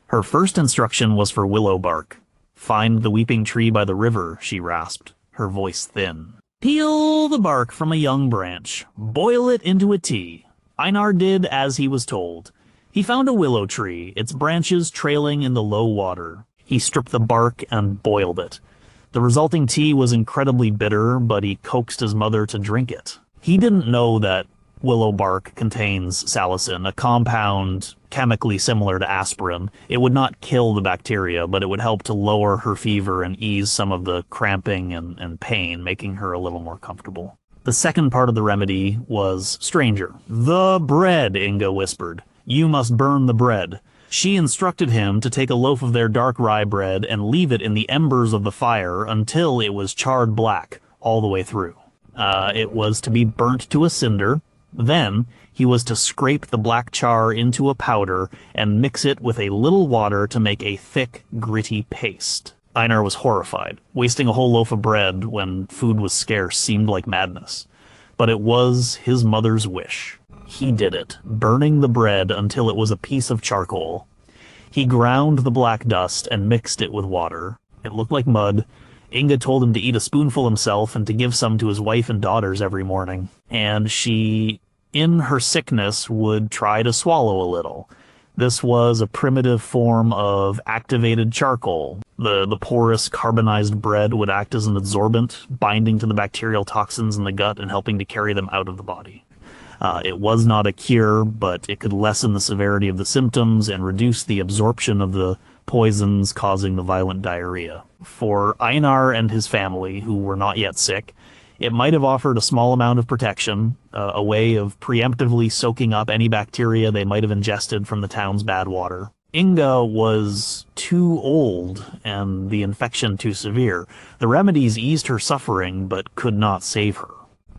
Her first instruction was for willow bark. "Find the weeping tree by the river," she rasped, her voice thin. "Peel the bark from a young branch. Boil it into a tea." Einar did as he was told. He found a willow tree, its branches trailing in the low water. He stripped the bark and boiled it. The resulting tea was incredibly bitter, but he coaxed his mother to drink it. He didn't know that willow bark contains salicin, a compound chemically similar to aspirin. It would not kill the bacteria, but it would help to lower her fever and ease some of the cramping and pain, making her a little more comfortable. The second part of the remedy was stranger. "The bread," Inga whispered. "You must burn the bread." She instructed him to take a loaf of their dark rye bread and leave it in the embers of the fire until it was charred black all the way through. It was to be burnt to a cinder. Then he was to scrape the black char into a powder and mix it with a little water to make a thick, gritty paste. Einar was horrified. Wasting a whole loaf of bread when food was scarce seemed like madness. But it was his mother's wish. He did it, burning the bread until it was a piece of charcoal. He ground the black dust and mixed it with water. It looked like mud. Inga told him to eat a spoonful himself and to give some to his wife and daughters every morning. And she, in her sickness, would try to swallow a little. This was a primitive form of activated charcoal. The porous carbonized bread would act as an absorbent, binding to the bacterial toxins in the gut and helping to carry them out of the body. It was not a cure, but it could lessen the severity of the symptoms and reduce the absorption of the poisons causing the violent diarrhea. For Einar and his family, who were not yet sick, it might have offered a small amount of protection, a way of preemptively soaking up any bacteria they might have ingested from the town's bad water. Inga was too old and the infection too severe. The remedies eased her suffering, but could not save her.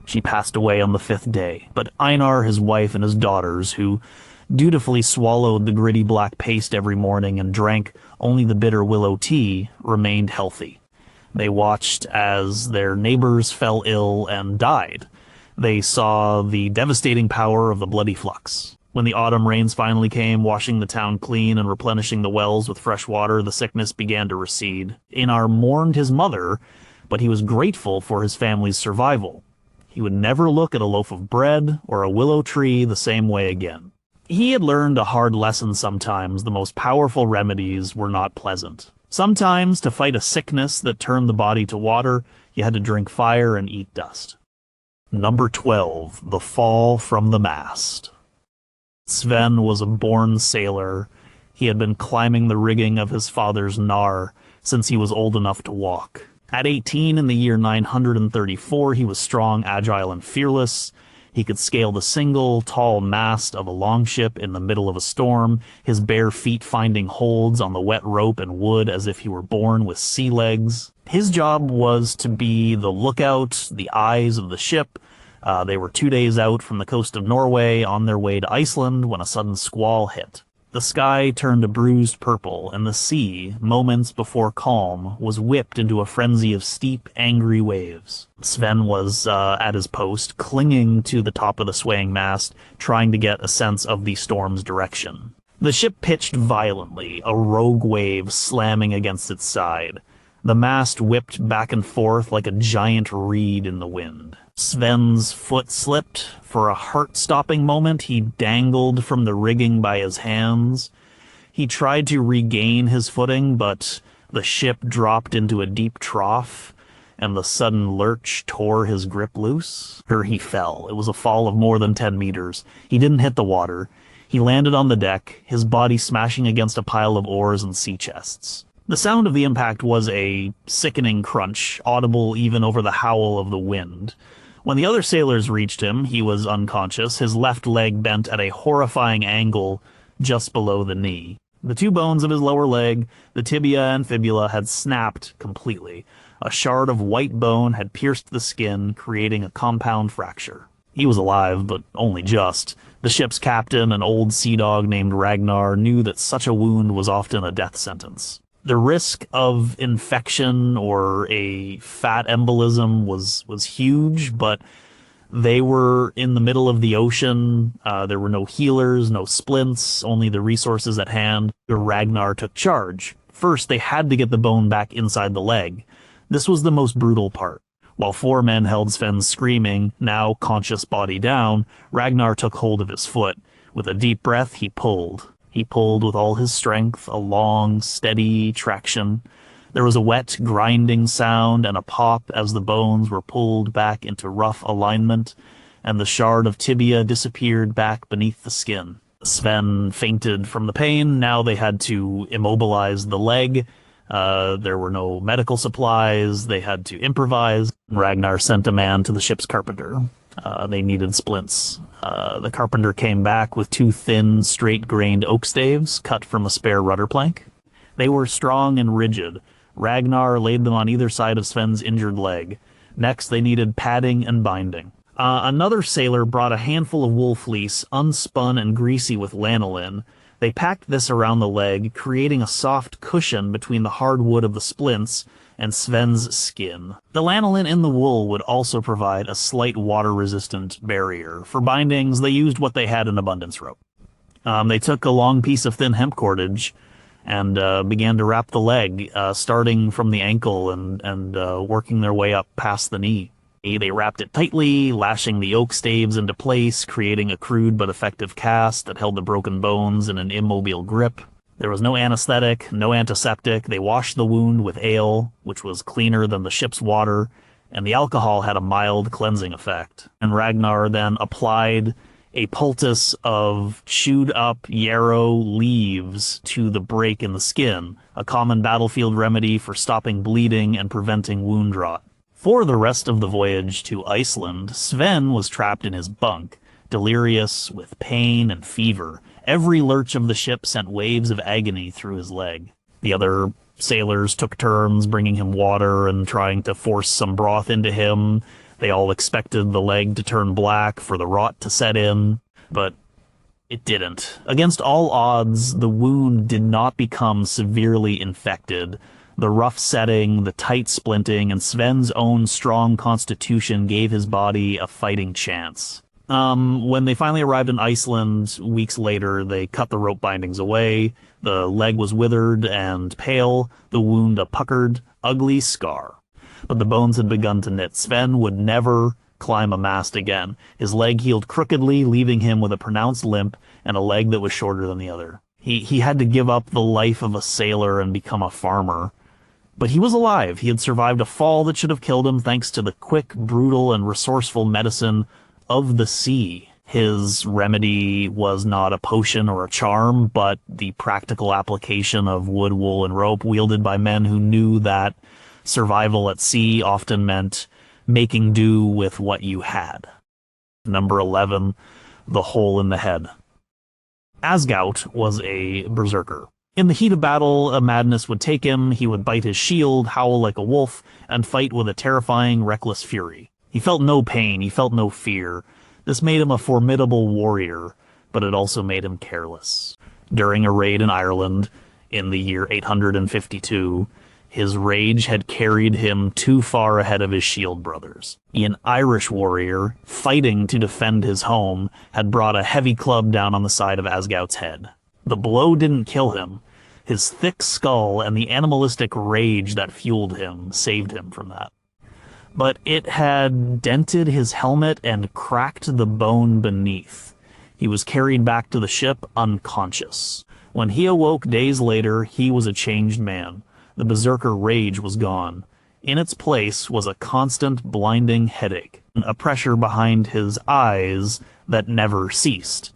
She passed away on the 5th day, but Einar, his wife, and his daughters, who dutifully swallowed the gritty black paste every morning and drank only the bitter willow tea, remained healthy. They watched as their neighbors fell ill and died. They saw the devastating power of the bloody flux. When the autumn rains finally came, washing the town clean and replenishing the wells with fresh water, the sickness began to recede. Einar mourned his mother, but he was grateful for his family's survival. He would never look at a loaf of bread or a willow tree the same way again. He had learned a hard lesson sometimes. The most powerful remedies were not pleasant. Sometimes, to fight a sickness that turned the body to water, you had to drink fire and eat dust. Number 12. The Fall from the Mast. Sven was a born sailor. He had been climbing the rigging of his father's gnar since he was old enough to walk. At 18 in the year 934, he was strong, agile, and fearless. He could scale the single, tall mast of a longship in the middle of a storm, his bare feet finding holds on the wet rope and wood as if he were born with sea legs. His job was to be the lookout, the eyes of the ship. They were 2 days out from the coast of Norway on their way to Iceland when a sudden squall hit. The sky turned a bruised purple, and the sea, moments before calm, was whipped into a frenzy of steep, angry waves. Sven was at his post, clinging to the top of the swaying mast, trying to get a sense of the storm's direction. The ship pitched violently, a rogue wave slamming against its side. The mast whipped back and forth like a giant reed in the wind. Sven's foot slipped. For a heart-stopping moment, he dangled from the rigging by his hands. He tried to regain his footing, but the ship dropped into a deep trough, and the sudden lurch tore his grip loose. He fell. It was a fall of more than 10 meters. He didn't hit the water. He landed on the deck, his body smashing against a pile of oars and sea chests. The sound of the impact was a sickening crunch, audible even over the howl of the wind. When the other sailors reached him, he was unconscious, his left leg bent at a horrifying angle just below the knee. The two bones of his lower leg, the tibia and fibula, had snapped completely. A shard of white bone had pierced the skin, creating a compound fracture. He was alive, but only just. The ship's captain, an old sea dog named Ragnar, knew that such a wound was often a death sentence. The risk of infection or a fat embolism was huge, but they were in the middle of the ocean. There were no healers, no splints, only the resources at hand. Ragnar took charge. First, they had to get the bone back inside the leg. This was the most brutal part. While 4 men held Sven screaming, now conscious body down, Ragnar took hold of his foot. With a deep breath, he pulled. He pulled with all his strength, a long, steady traction. There was a wet, grinding sound and a pop as the bones were pulled back into rough alignment, and the shard of tibia disappeared back beneath the skin. Sven fainted from the pain. Now they had to immobilize the leg. There were no medical supplies. They had to improvise. Ragnar sent a man to the ship's carpenter. They needed splints. The carpenter came back with 2 thin, straight-grained oak staves cut from a spare rudder plank. They were strong and rigid. Ragnar laid them on either side of Sven's injured leg. Next, they needed padding and binding. Another sailor brought a handful of wool fleece, unspun and greasy with lanolin. They packed this around the leg, creating a soft cushion between the hard wood of the splints and Sven's skin. The lanolin in the wool would also provide a slight water-resistant barrier. For bindings, they used what they had in abundance: rope. They took a long piece of thin hemp cordage and began to wrap the leg, starting from the ankle and working their way up past the knee. They wrapped it tightly, lashing the oak staves into place, creating a crude but effective cast that held the broken bones in an immobile grip. There was no anesthetic, no antiseptic. They washed the wound with ale, which was cleaner than the ship's water, and the alcohol had a mild cleansing effect. And Ragnar then applied a poultice of chewed up yarrow leaves to the break in the skin, a common battlefield remedy for stopping bleeding and preventing wound rot. For the rest of the voyage to Iceland, Sven was trapped in his bunk, delirious with pain and fever. Every lurch of the ship sent waves of agony through his leg. The other sailors took turns bringing him water and trying to force some broth into him. They all expected the leg to turn black for the rot to set in, but it didn't. Against all odds, the wound did not become severely infected. The rough setting, the tight splinting, and Sven's own strong constitution gave his body a fighting chance. When they finally arrived in Iceland, weeks later, they cut the rope bindings away. The leg was withered and pale, the wound a puckered, ugly scar. But the bones had begun to knit. Sven would never climb a mast again. His leg healed crookedly, leaving him with a pronounced limp and a leg that was shorter than the other. He had to give up the life of a sailor and become a farmer. But he was alive. He had survived a fall that should have killed him thanks to the quick, brutal, and resourceful medicine of the sea. His remedy was not a potion or a charm, but the practical application of wood, wool, and rope wielded by men who knew that survival at sea often meant making do with what you had. Number 11, the hole in the head. Asgout was a berserker. In the heat of battle, a madness would take him. He would bite his shield, howl like a wolf, and fight with a terrifying, reckless fury. He felt no pain, he felt no fear. This made him a formidable warrior, but it also made him careless. During a raid in Ireland, in the year 852, his rage had carried him too far ahead of his shield brothers. An Irish warrior, fighting to defend his home, had brought a heavy club down on the side of Asgout's head. The blow didn't kill him. His thick skull and the animalistic rage that fueled him saved him from that. But it had dented his helmet and cracked the bone beneath. He was carried back to the ship unconscious. When he awoke days later, he was a changed man. The berserker rage was gone. In its place was a constant, blinding headache, a pressure behind his eyes that never ceased.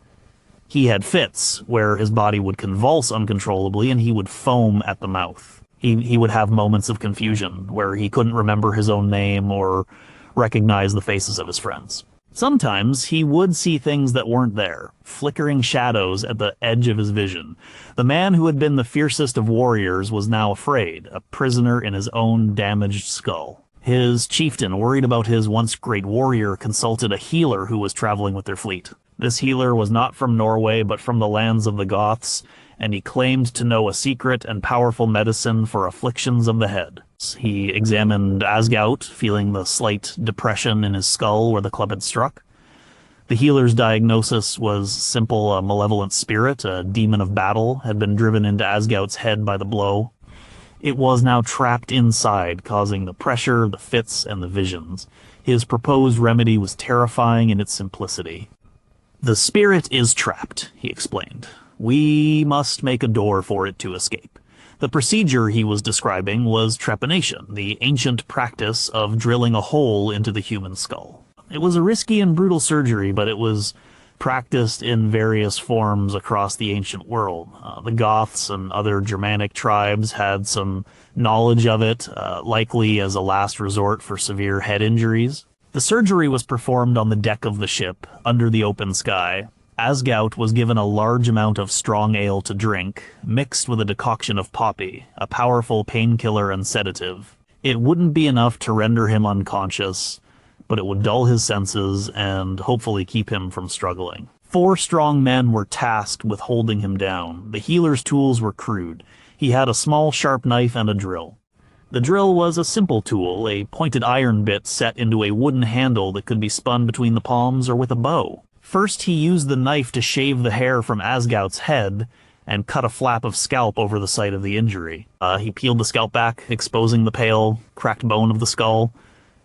He had fits where his body would convulse uncontrollably and he would foam at the mouth. He would have moments of confusion where he couldn't remember his own name or recognize the faces of his friends. Sometimes he would see things that weren't there, flickering shadows at the edge of his vision. The man who had been the fiercest of warriors was now afraid, a prisoner in his own damaged skull. His chieftain, worried about his once great warrior, consulted a healer who was traveling with their fleet. This healer was not from Norway, but from the lands of the Goths, and he claimed to know a secret and powerful medicine for afflictions of the head. He examined Asgout, feeling the slight depression in his skull where the club had struck. The healer's diagnosis was simple: a malevolent spirit, a demon of battle, had been driven into Asgout's head by the blow. It was now trapped inside, causing the pressure, the fits, and the visions. His proposed remedy was terrifying in its simplicity. "The spirit is trapped," he explained. "We must make a door for it to escape." The procedure he was describing was trepanation, the ancient practice of drilling a hole into the human skull. It was a risky and brutal surgery, but it was practiced in various forms across the ancient world. The Goths and other Germanic tribes had some knowledge of it, likely as a last resort for severe head injuries. The surgery was performed on the deck of the ship, under the open sky. Asgout was given a large amount of strong ale to drink, mixed with a decoction of poppy, a powerful painkiller and sedative. It wouldn't be enough to render him unconscious, but it would dull his senses and hopefully keep him from struggling. 4 strong men were tasked with holding him down. The healer's tools were crude. He had a small sharp knife and a drill. The drill was a simple tool, a pointed iron bit set into a wooden handle that could be spun between the palms or with a bow. First, he used the knife to shave the hair from Asgout's head and cut a flap of scalp over the site of the injury. He peeled the scalp back, exposing the pale, cracked bone of the skull.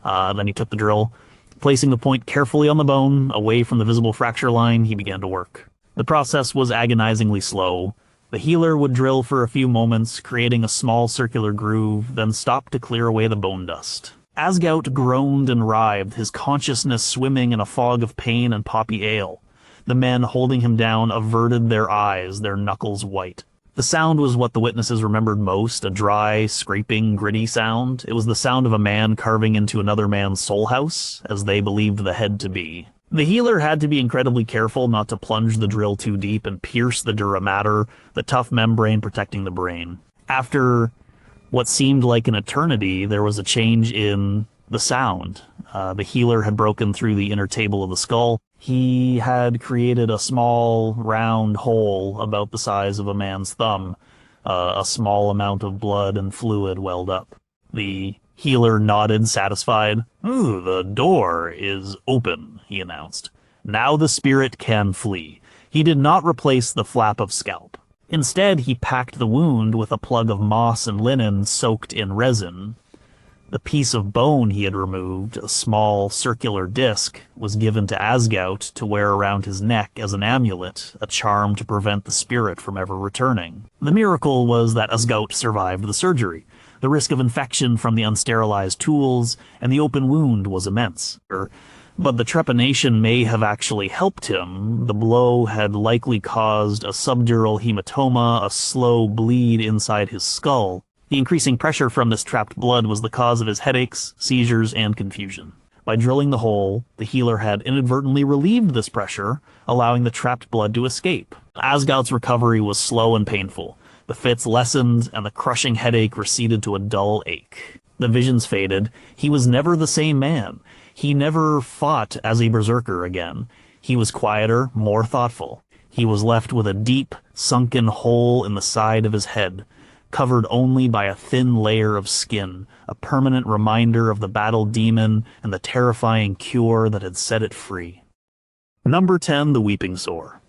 Then he took the drill. Placing the point carefully on the bone, away from the visible fracture line, he began to work. The process was agonizingly slow. The healer would drill for a few moments, creating a small circular groove, then stop to clear away the bone dust. Asgout groaned and writhed, his consciousness swimming in a fog of pain and poppy ale. The men holding him down averted their eyes, their knuckles white. The sound was what the witnesses remembered most, a dry, scraping, gritty sound. It was the sound of a man carving into another man's soul house, as they believed the head to be. The healer had to be incredibly careful not to plunge the drill too deep and pierce the dura mater, the tough membrane protecting the brain. After what seemed like an eternity, there was a change in the sound. The healer had broken through the inner table of the skull. He had created a small, round hole about the size of a man's thumb. A small amount of blood and fluid welled up. The healer nodded, satisfied. "Ooh, the door is open," he announced. "Now the spirit can flee." He did not replace the flap of scalp. Instead, he packed the wound with a plug of moss and linen soaked in resin. The piece of bone he had removed, a small circular disc, was given to Asgout to wear around his neck as an amulet, a charm to prevent the spirit from ever returning. The miracle was that Asgout survived the surgery. The risk of infection from the unsterilized tools and the open wound was immense. But the trepanation may have actually helped him. The blow had likely caused a subdural hematoma, a slow bleed inside his skull. The increasing pressure from this trapped blood was the cause of his headaches, seizures, and confusion. By drilling the hole, the healer had inadvertently relieved this pressure, allowing the trapped blood to escape. Asgout's recovery was slow and painful. The fits lessened, and the crushing headache receded to a dull ache. The visions faded. He was never the same man. He never fought as a berserker again. He was quieter, more thoughtful. He was left with a deep, sunken hole in the side of his head, covered only by a thin layer of skin, a permanent reminder of the battle demon and the terrifying cure that had set it free. Number 10, the Weeping Sore.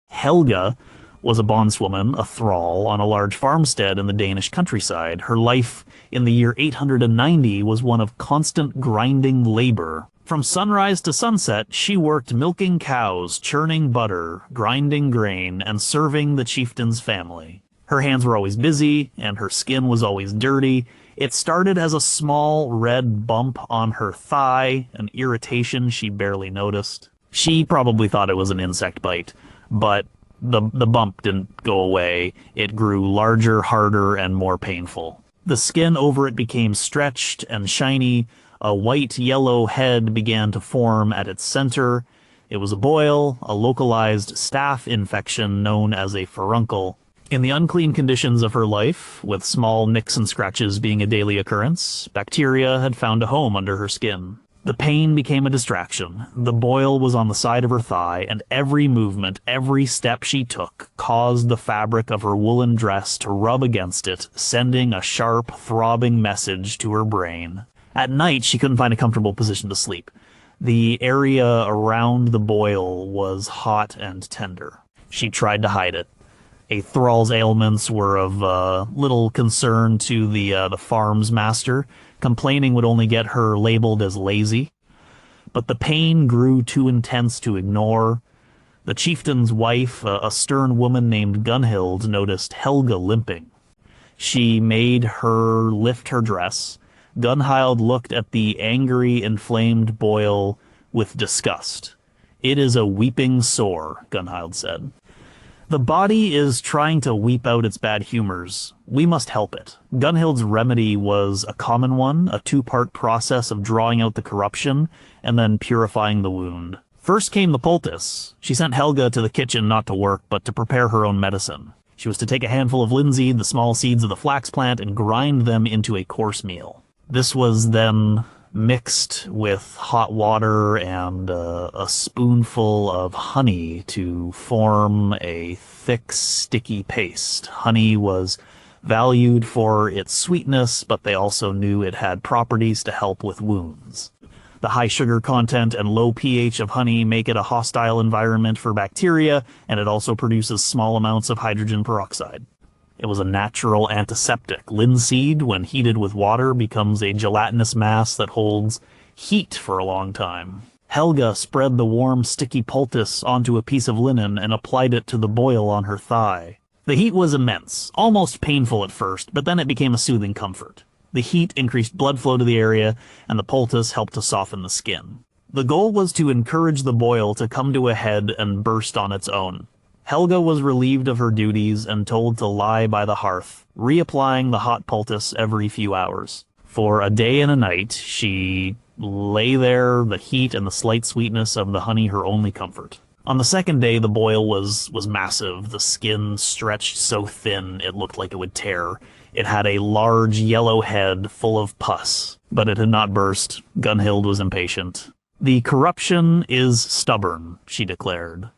Helga was a bondswoman, a thrall, on a large farmstead in the Danish countryside. Her life in the year 890 was one of constant grinding labor. From sunrise to sunset, she worked milking cows, churning butter, grinding grain, and serving the chieftain's family. Her hands were always busy, and her skin was always dirty. It started as a small red bump on her thigh, an irritation she barely noticed. She probably thought it was an insect bite, but the bump didn't go away. It grew larger, harder, and more painful. The skin over it became stretched and shiny. A white-yellow head began to form at its center. It was a boil, a localized staph infection known as a furuncle. In the unclean conditions of her life, with small nicks and scratches being a daily occurrence, bacteria had found a home under her skin. The pain became a distraction. The boil was on the side of her thigh, and every movement, every step she took, caused the fabric of her woolen dress to rub against it, sending a sharp, throbbing message to her brain. At night, she couldn't find a comfortable position to sleep. The area around the boil was hot and tender. She tried to hide it. A thrall's ailments were of little concern to the farm's master. Complaining would only get her labeled as lazy. But the pain grew too intense to ignore. The chieftain's wife, a stern woman named Gunhild, noticed Helga limping. She made her lift her dress. Gunhild looked at the angry, inflamed boil with disgust. "It is a weeping sore," Gunhild said. "The body is trying to weep out its bad humors. We must help it." Gunhild's remedy was a common one, a two-part process of drawing out the corruption and then purifying the wound. First came the poultice. She sent Helga to the kitchen not to work, but to prepare her own medicine. She was to take a handful of linseed, the small seeds of the flax plant, and grind them into a coarse meal. This was then mixed with hot water and a spoonful of honey to form a thick, sticky paste. Honey was valued for its sweetness, but they also knew it had properties to help with wounds. The high sugar content and low pH of honey make it a hostile environment for bacteria, and it also produces small amounts of hydrogen peroxide. It was a natural antiseptic. Linseed, when heated with water, becomes a gelatinous mass that holds heat for a long time. Helga spread the warm, sticky poultice onto a piece of linen and applied it to the boil on her thigh. The heat was immense, almost painful at first, but then it became a soothing comfort. The heat increased blood flow to the area, and the poultice helped to soften the skin. The goal was to encourage the boil to come to a head and burst on its own. Helga was relieved of her duties and told to lie by the hearth, reapplying the hot poultice every few hours. For a day and a night, she lay there, the heat and the slight sweetness of the honey her only comfort. On the second day, the boil was massive. The skin stretched so thin it looked like it would tear. It had a large yellow head full of pus, but it had not burst. Gunhild was impatient. "The corruption is stubborn," she declared.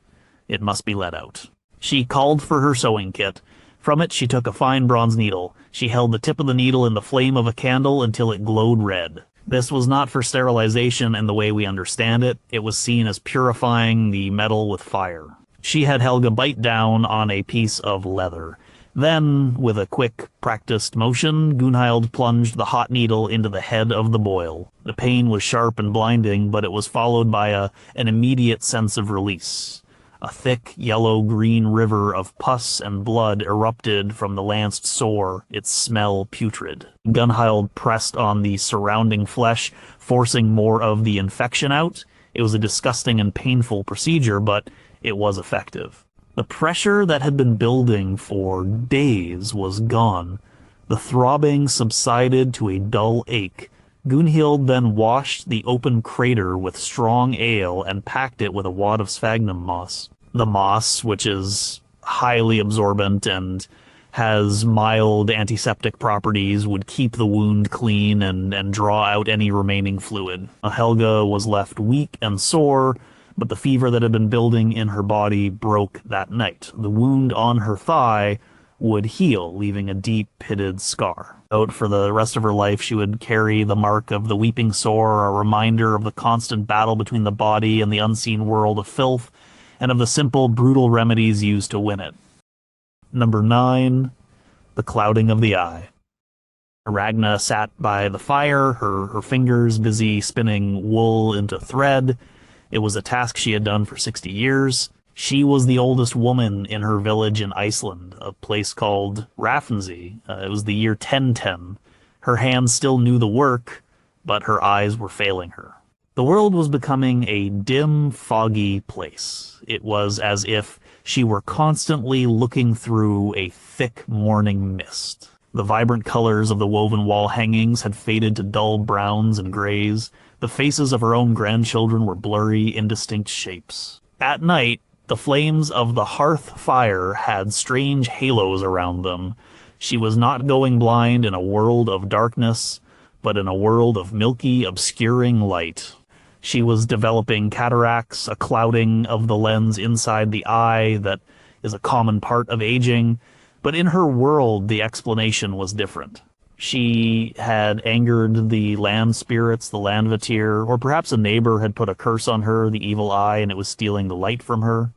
"It must be let out." She called for her sewing kit. From it she took a fine bronze needle. She held the tip of the needle in the flame of a candle until it glowed red. This was not for sterilization in the way we understand it. It was seen as purifying the metal with fire. She had Helga bite down on a piece of leather. Then, with a quick, practiced motion, Gunhild plunged the hot needle into the head of the boil. The pain was sharp and blinding, but it was followed by an immediate sense of release. A thick, yellow-green river of pus and blood erupted from the lanced sore, its smell putrid. Gunhild pressed on the surrounding flesh, forcing more of the infection out. It was a disgusting and painful procedure, but it was effective. The pressure that had been building for days was gone. The throbbing subsided to a dull ache. Gunhild then washed the open crater with strong ale and packed it with a wad of sphagnum moss. The moss, which is highly absorbent and has mild antiseptic properties, would keep the wound clean and draw out any remaining fluid. Helga was left weak and sore, but the fever that had been building in her body broke that night. The wound on her thigh would heal, leaving a deep, pitted scar. For the rest of her life, she would carry the mark of the weeping sore, a reminder of the constant battle between the body and the unseen world of filth, and of the simple, brutal remedies used to win it. Number 9, the clouding of the eye. Ragna sat by the fire, her fingers busy spinning wool into thread. It was a task she had done for 60 years. She was the oldest woman in her village in Iceland, a place called Rafnsey. It was the year 1010. Her hands still knew the work, but her eyes were failing her. The world was becoming a dim, foggy place. It was as if she were constantly looking through a thick morning mist. The vibrant colors of the woven wall hangings had faded to dull browns and grays. The faces of her own grandchildren were blurry, indistinct shapes. At night, the flames of the hearth fire had strange halos around them. She was not going blind in a world of darkness, but in a world of milky, obscuring light. She was developing cataracts, a clouding of the lens inside the eye that is a common part of aging, but in her world the explanation was different. She had angered the land spirits, the Landvatir, or perhaps a neighbor had put a curse on her, the evil eye, and it was stealing the light from her.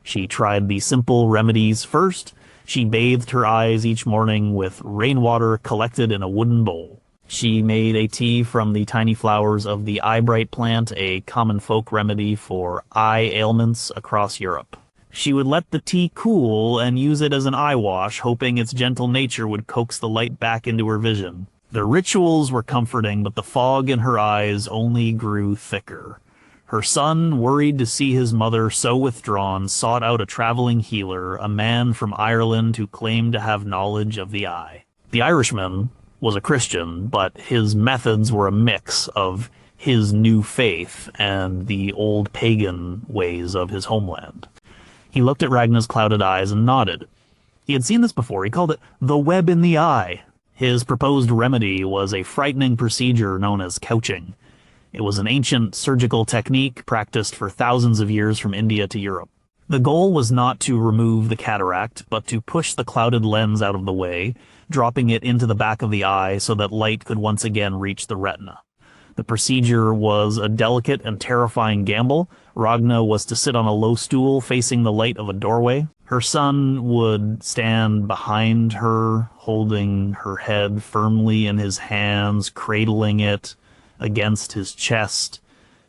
She tried the simple remedies first. She bathed her eyes each morning with rainwater collected in a wooden bowl. She made a tea from the tiny flowers of the eyebright plant, a common folk remedy for eye ailments across Europe. She would let the tea cool and use it as an eye wash, hoping its gentle nature would coax the light back into her vision. The rituals were comforting, but the fog in her eyes only grew thicker. Her son, worried to see his mother so withdrawn, sought out a traveling healer, a man from Ireland who claimed to have knowledge of the eye. The Irishman was a Christian, but his methods were a mix of his new faith and the old pagan ways of his homeland. He looked at Ragna's clouded eyes and nodded. He had seen this before. He called it the web in the eye. His proposed remedy was a frightening procedure known as couching. It was an ancient surgical technique practiced for thousands of years from India to Europe. The goal was not to remove the cataract, but to push the clouded lens out of the way, dropping it into the back of the eye so that light could once again reach the retina. The procedure was a delicate and terrifying gamble. Ragna was to sit on a low stool facing the light of a doorway. Her son would stand behind her, holding her head firmly in his hands, cradling it against his chest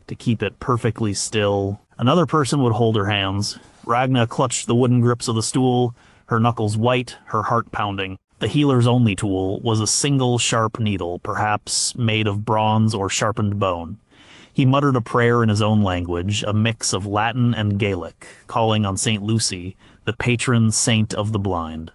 to keep it perfectly still. Another person would hold her hands. Ragna clutched the wooden grips of the stool, her knuckles white, her heart pounding. The healer's only tool was a single sharp needle, perhaps made of bronze or sharpened bone. He muttered a prayer in his own language, a mix of Latin and Gaelic, calling on St. Lucy, the patron saint of the blind.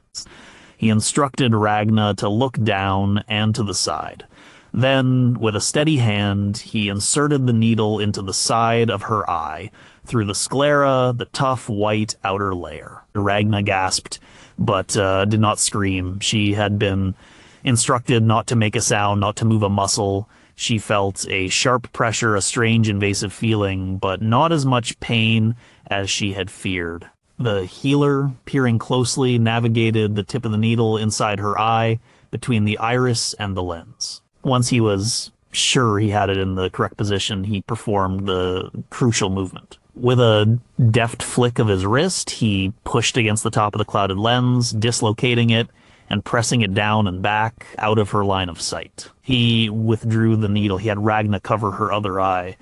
He instructed Ragna to look down and to the side. Then, with a steady hand, he inserted the needle into the side of her eye, through the sclera, the tough white outer layer. Ragna gasped, but did not scream. She had been instructed not to make a sound, not to move a muscle. She felt a sharp pressure, a strange invasive feeling, but not as much pain as she had feared. The healer, peering closely, navigated the tip of the needle inside her eye, between the iris and the lens. Once he was sure he had it in the correct position, he performed the crucial movement. With a deft flick of his wrist, he pushed against the top of the clouded lens, dislocating it and pressing it down and back out of her line of sight. He withdrew the needle. He had Ragna cover her other eye.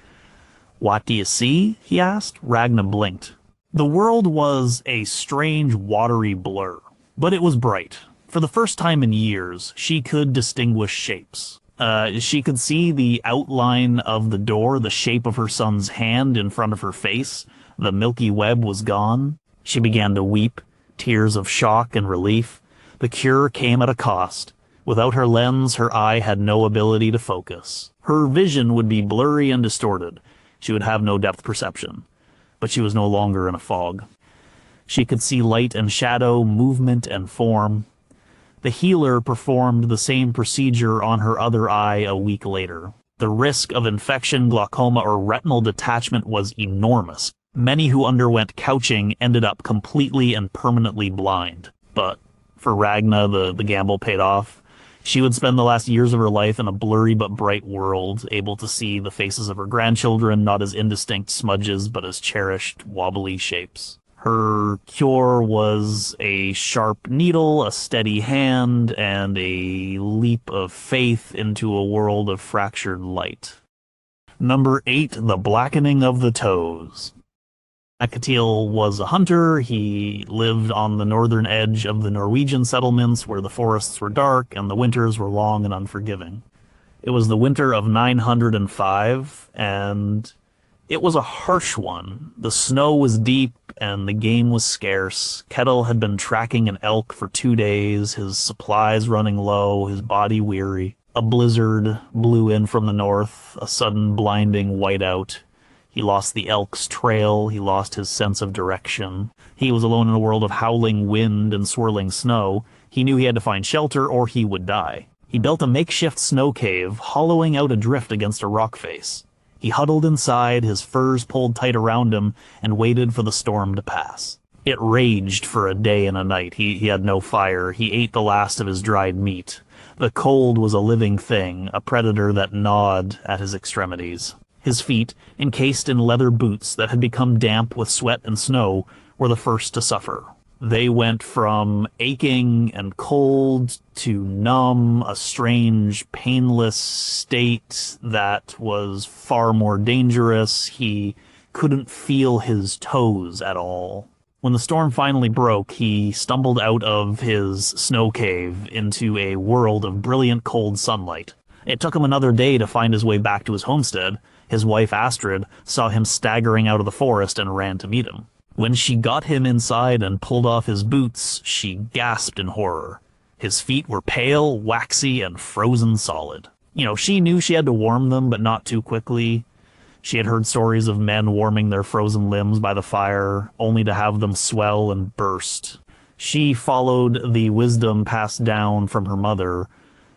"What do you see?" he asked. Ragna blinked. The world was a strange, watery blur, but it was bright. For the first time in years, she could distinguish shapes. She could see the outline of the door, the shape of her son's hand in front of her face. The milky web was gone. She began to weep, tears of shock and relief. The cure came at a cost. Without her lens, her eye had no ability to focus. Her vision would be blurry and distorted. She would have no depth perception. But she was no longer in a fog. She could see light and shadow, movement and form. The healer performed the same procedure on her other eye a week later. The risk of infection, glaucoma, or retinal detachment was enormous. Many who underwent couching ended up completely and permanently blind. But for Ragna, the gamble paid off. She would spend the last years of her life in a blurry but bright world, able to see the faces of her grandchildren, not as indistinct smudges, but as cherished, wobbly shapes. Her cure was a sharp needle, a steady hand, and a leap of faith into a world of fractured light. Number 8, the blackening of the toes. Akatil was a hunter. He lived on the northern edge of the Norwegian settlements where the forests were dark and the winters were long and unforgiving. It was the winter of 905, and it was a harsh one. The snow was deep and the game was scarce. Kettle had been tracking an elk for 2 days, his supplies running low, his body weary. A blizzard blew in from the north, a sudden blinding whiteout. He lost the elk's trail, he lost his sense of direction. He was alone in a world of howling wind and swirling snow. He knew he had to find shelter or he would die. He built a makeshift snow cave, hollowing out a drift against a rock face. He huddled inside, his furs pulled tight around him, and waited for the storm to pass. It raged for a day and a night. He had no fire. He ate the last of his dried meat. The cold was a living thing, a predator that gnawed at his extremities. His feet, encased in leather boots that had become damp with sweat and snow, were the first to suffer. They went from aching and cold to numb, a strange, painless state that was far more dangerous. He couldn't feel his toes at all. When the storm finally broke, he stumbled out of his snow cave into a world of brilliant cold sunlight. It took him another day to find his way back to his homestead. His wife Astrid saw him staggering out of the forest and ran to meet him. When she got him inside and pulled off his boots, she gasped in horror. His feet were pale, waxy, and frozen solid. She knew she had to warm them, but not too quickly. She had heard stories of men warming their frozen limbs by the fire, only to have them swell and burst. She followed the wisdom passed down from her mother.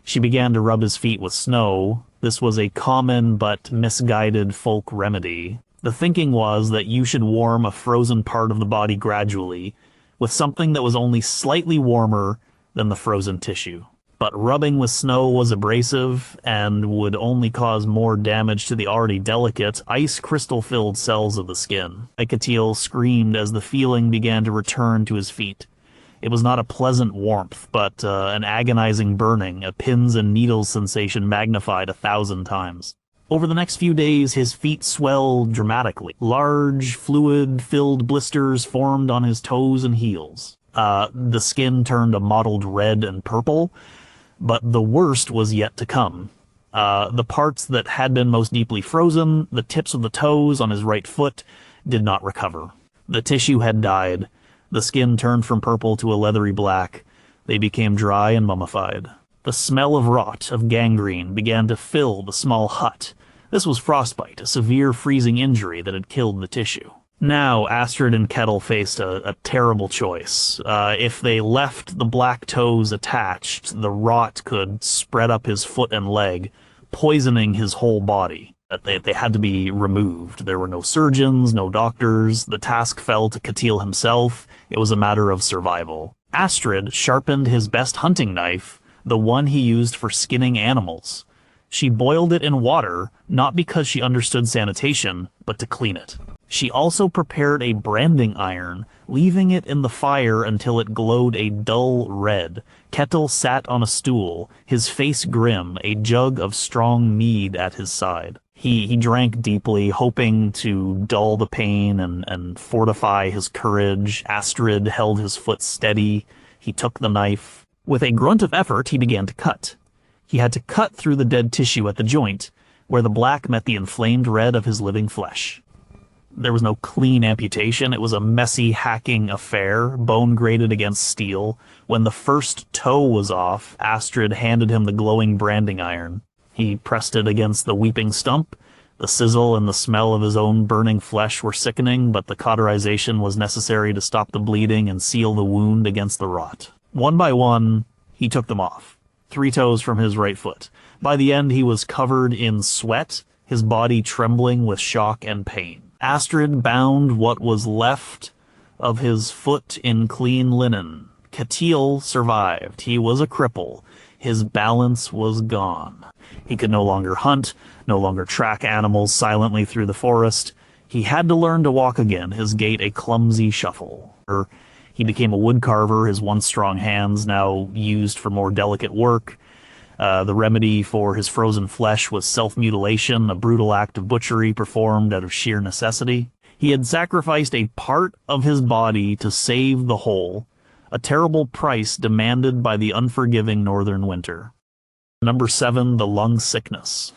She began to rub his feet with snow. This was a common but misguided folk remedy. The thinking was that you should warm a frozen part of the body gradually, with something that was only slightly warmer than the frozen tissue. But rubbing with snow was abrasive and would only cause more damage to the already delicate, ice crystal-filled cells of the skin. Akatil screamed as the feeling began to return to his feet. It was not a pleasant warmth, but an agonizing burning, a pins and needles sensation magnified 1,000 times. Over the next few days, his feet swelled dramatically. Large, fluid-filled blisters formed on his toes and heels. The skin turned a mottled red and purple, but the worst was yet to come. The parts that had been most deeply frozen, the tips of the toes on his right foot, did not recover. The tissue had died. The skin turned from purple to a leathery black. They became dry and mummified. The smell of rot, of gangrene, began to fill the small hut. This was frostbite, a severe freezing injury that had killed the tissue. Now, Astrid and Kettle faced a terrible choice. If they left the black toes attached, the rot could spread up his foot and leg, poisoning his whole body. They had to be removed. There were no surgeons, no doctors. The task fell to Katil himself. It was a matter of survival. Astrid sharpened his best hunting knife, the one he used for skinning animals. She boiled it in water, not because she understood sanitation, but to clean it. She also prepared a branding iron, leaving it in the fire until it glowed a dull red. Kettle sat on a stool, his face grim, a jug of strong mead at his side. He drank deeply, hoping to dull the pain and fortify his courage. Astrid held his foot steady. He took the knife. With a grunt of effort, he began to cut. He had to cut through the dead tissue at the joint, where the black met the inflamed red of his living flesh. There was no clean amputation. It was a messy, hacking affair, bone grated against steel. When the first toe was off, Astrid handed him the glowing branding iron. He pressed it against the weeping stump. The sizzle and the smell of his own burning flesh were sickening, but the cauterization was necessary to stop the bleeding and seal the wound against the rot. One by one, he took them off. 3 toes from his right foot. By the end, he was covered in sweat, his body trembling with shock and pain. Astrid bound what was left of his foot in clean linen. Katil survived. He was a cripple. His balance was gone. He could no longer hunt, no longer track animals silently through the forest. He had to learn to walk again, his gait a clumsy shuffle. He became a woodcarver, his once strong hands now used for more delicate work. The remedy for his frozen flesh was self-mutilation, a brutal act of butchery performed out of sheer necessity. He had sacrificed a part of his body to save the whole, a terrible price demanded by the unforgiving northern winter. Number 7, the lung sickness.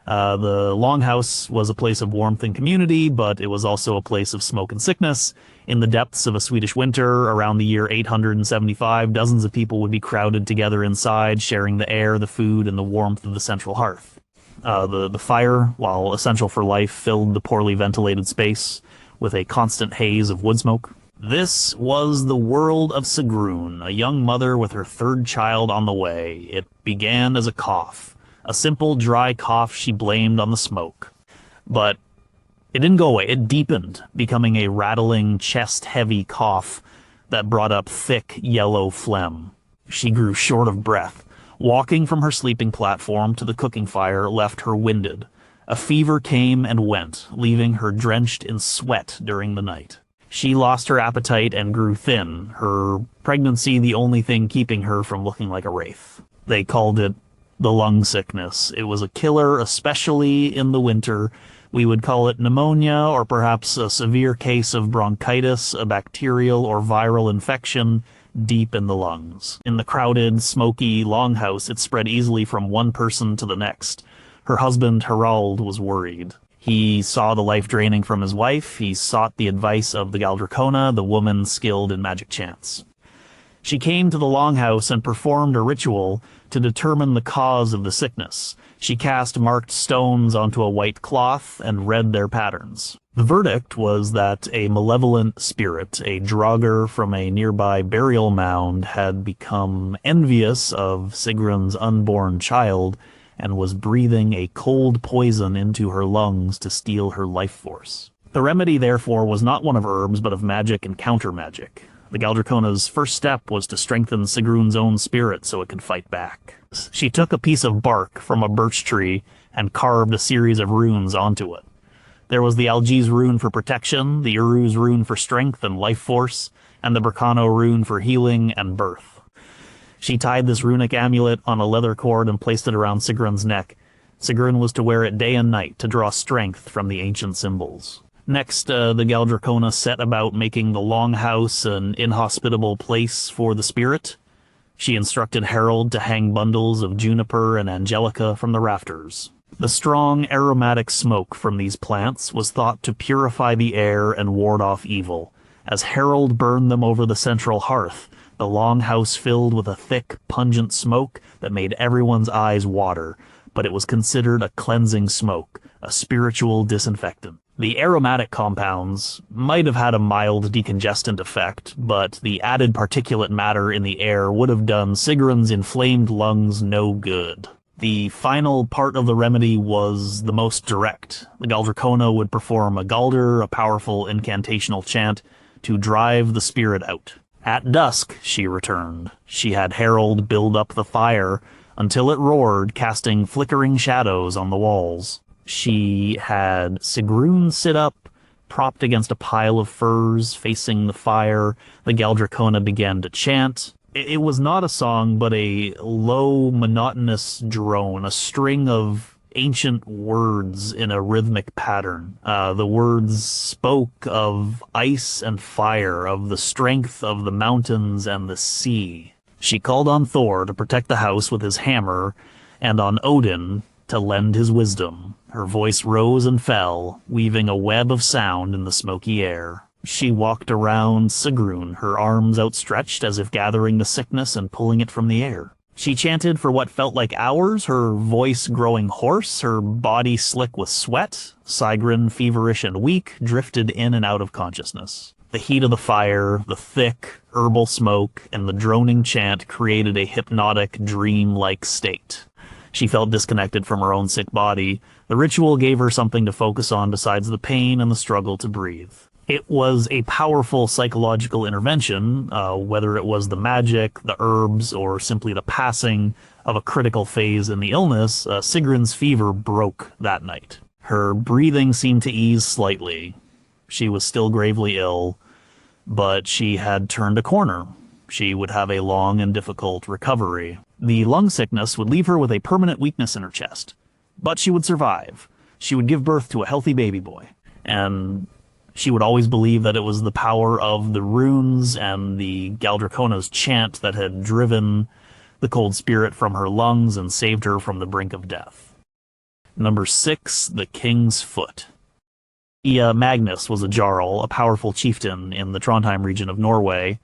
The longhouse was a place of warmth and community, but it was also a place of smoke and sickness. In the depths of a Swedish winter, around the year 875, dozens of people would be crowded together inside, sharing the air, the food, and the warmth of the central hearth. The fire, while essential for life, filled the poorly ventilated space with a constant haze of wood smoke. This was the world of Sigrun, a young mother with her third child on the way. It began as a cough. A simple, dry cough she blamed on the smoke. But it didn't go away. It deepened, becoming a rattling, chest-heavy cough that brought up thick, yellow phlegm. She grew short of breath. Walking from her sleeping platform to the cooking fire left her winded. A fever came and went, leaving her drenched in sweat during the night. She lost her appetite and grew thin, her pregnancy the only thing keeping her from looking like a wraith. They called it the lung sickness. It was a killer, especially in the winter. We would call it pneumonia, or perhaps a severe case of bronchitis, a bacterial or viral infection deep in the lungs. In the crowded, smoky longhouse, it spread easily from one person to the next. Her husband, Harald, was worried. He saw the life draining from his wife. He sought the advice of the Galdrakona, the woman skilled in magic chants. She came to the longhouse and performed a ritual to determine the cause of the sickness. She cast marked stones onto a white cloth and read their patterns. The verdict was that a malevolent spirit, a draugr from a nearby burial mound, had become envious of Sigrun's unborn child and was breathing a cold poison into her lungs to steal her life force. The remedy, therefore, was not one of herbs, but of magic and counter-magic. The Galdrakona's first step was to strengthen Sigrun's own spirit so it could fight back. She took a piece of bark from a birch tree and carved a series of runes onto it. There was the Algi's rune for protection, the Uru's rune for strength and life force, and the Bracano rune for healing and birth. She tied this runic amulet on a leather cord and placed it around Sigrun's neck. Sigrun was to wear it day and night to draw strength from the ancient symbols. Next, the Galdrakona set about making the Longhouse an inhospitable place for the spirit. She instructed Harold to hang bundles of juniper and angelica from the rafters. The strong, aromatic smoke from these plants was thought to purify the air and ward off evil. As Harold burned them over the central hearth, the Longhouse filled with a thick, pungent smoke that made everyone's eyes water, but it was considered a cleansing smoke, a spiritual disinfectant. The aromatic compounds might have had a mild decongestant effect, but the added particulate matter in the air would have done Sigrun's inflamed lungs no good. The final part of the remedy was the most direct. The Galdrakona would perform a Galdr, a powerful incantational chant, to drive the spirit out. At dusk, she returned. She had Harold build up the fire until it roared, casting flickering shadows on the walls. She had Sigrun sit up, propped against a pile of furs, facing the fire. The Galdrakona began to chant. It was not a song, but a low, monotonous drone, a string of ancient words in a rhythmic pattern. The words spoke of ice and fire, of the strength of the mountains and the sea. She called on Thor to protect the house with his hammer, and on Odin to lend his wisdom. Her voice rose and fell, weaving a web of sound in the smoky air. She walked around Sigrun, her arms outstretched as if gathering the sickness and pulling it from the air. She chanted for what felt like hours, her voice growing hoarse, her body slick with sweat. Sigrun, feverish and weak, drifted in and out of consciousness. The heat of the fire, the thick, herbal smoke, and the droning chant created a hypnotic, dream-like state. She felt disconnected from her own sick body. The ritual gave her something to focus on besides the pain and the struggle to breathe. It was a powerful psychological intervention, whether it was the magic, the herbs, or simply the passing of a critical phase in the illness. Sigrun's fever broke that night. Her breathing seemed to ease slightly. She was still gravely ill, but she had turned a corner. She would have a long and difficult recovery. The lung sickness would leave her with a permanent weakness in her chest, but she would survive. She would give birth to a healthy baby boy, and she would always believe that it was the power of the runes and the Galdracona's chant that had driven the cold spirit from her lungs and saved her from the brink of death. Number 6, the King's Foot. Magnus was a Jarl, a powerful chieftain in the Trondheim region of Norway.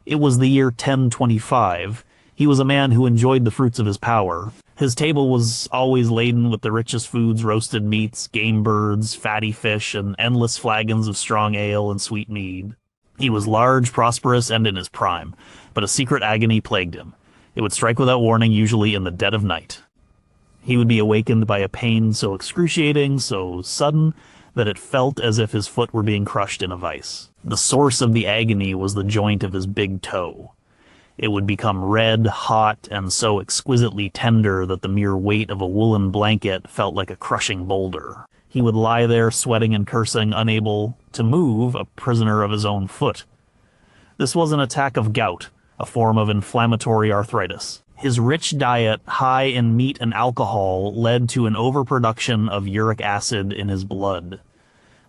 It was the year 1025. He was a man who enjoyed the fruits of his power. His table was always laden with the richest foods, roasted meats, game birds, fatty fish, and endless flagons of strong ale and sweet mead. He was large, prosperous, and in his prime, but a secret agony plagued him. It would strike without warning, usually in the dead of night. He would be awakened by a pain so excruciating, so sudden, that it felt as if his foot were being crushed in a vice. The source of the agony was the joint of his big toe. It would become red, hot, and so exquisitely tender that the mere weight of a woolen blanket felt like a crushing boulder. He would lie there sweating and cursing, unable to move, a prisoner of his own foot. This was an attack of gout, a form of inflammatory arthritis. His rich diet, high in meat and alcohol, led to an overproduction of uric acid in his blood.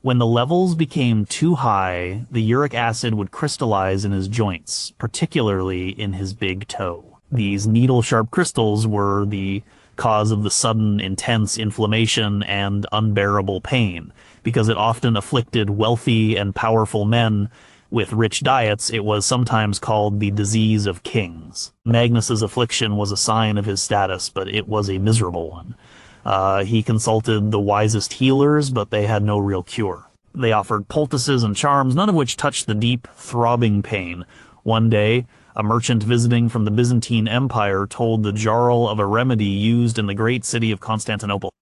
When the levels became too high, the uric acid would crystallize in his joints, particularly in his big toe. These needle-sharp crystals were the cause of the sudden, intense inflammation and unbearable pain. Because it often afflicted wealthy and powerful men with rich diets, it was sometimes called the disease of kings. Magnus's affliction was a sign of his status, but it was a miserable one. He consulted the wisest healers, but they had no real cure. They offered poultices and charms, none of which touched the deep, throbbing pain. One day, a merchant visiting from the Byzantine Empire told the Jarl of a remedy used in the great city of Constantinople.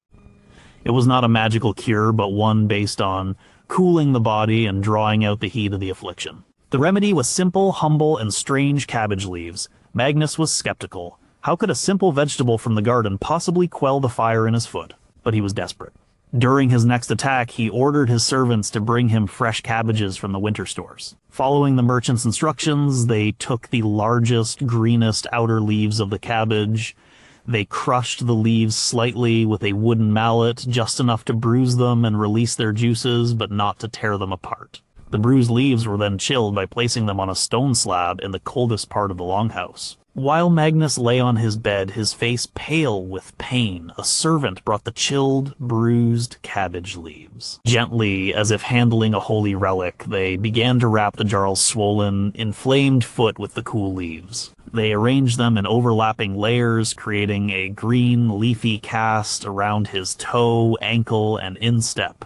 It was not a magical cure, but one based on cooling the body and drawing out the heat of the affliction. The remedy was simple, humble, and strange cabbage leaves. Magnus was skeptical. How could a simple vegetable from the garden possibly quell the fire in his foot? But he was desperate. During his next attack, he ordered his servants to bring him fresh cabbages from the winter stores. Following the merchant's instructions, they took the largest, greenest outer leaves of the cabbage. They crushed the leaves slightly with a wooden mallet, just enough to bruise them and release their juices, but not to tear them apart. The bruised leaves were then chilled by placing them on a stone slab in the coldest part of the longhouse. While Magnus lay on his bed, his face pale with pain, a servant brought the chilled, bruised cabbage leaves. Gently, as if handling a holy relic, they began to wrap the Jarl's swollen, inflamed foot with the cool leaves. They arranged them in overlapping layers, creating a green, leafy cast around his toe, ankle, and instep.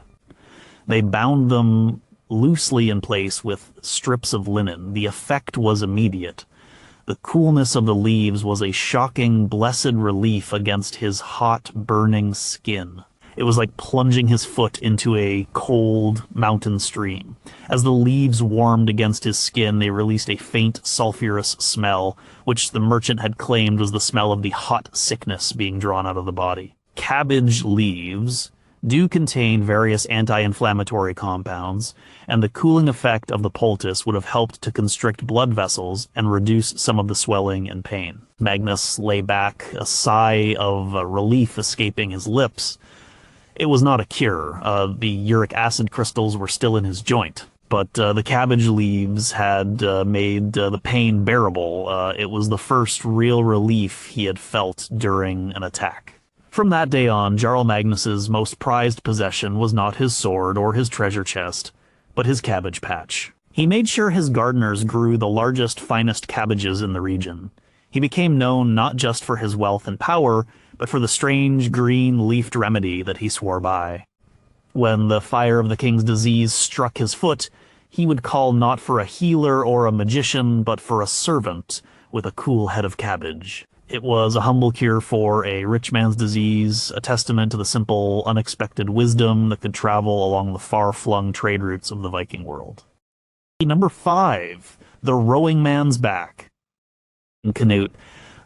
They bound them loosely in place with strips of linen. The effect was immediate. The coolness of the leaves was a shocking, blessed relief against his hot, burning skin. It was like plunging his foot into a cold mountain stream. As the leaves warmed against his skin, they released a faint, sulfurous smell, which the merchant had claimed was the smell of the hot sickness being drawn out of the body. Cabbage leaves do contain various anti-inflammatory compounds, and the cooling effect of the poultice would have helped to constrict blood vessels and reduce some of the swelling and pain. Magnus lay back, a sigh of relief escaping his lips. It was not a cure. The uric acid crystals were still in his joint, but the cabbage leaves had made the pain bearable. It was the first real relief he had felt during an attack. From that day on, Jarl Magnus's most prized possession was not his sword or his treasure chest, but his cabbage patch. He made sure his gardeners grew the largest, finest cabbages in the region. He became known not just for his wealth and power, but for the strange, green-leafed remedy that he swore by. When the fire of the king's disease struck his foot, he would call not for a healer or a magician, but for a servant with a cool head of cabbage. It was a humble cure for a rich man's disease, a testament to the simple, unexpected wisdom that could travel along the far-flung trade routes of the Viking world. Number 5, the rowing man's back. Canute.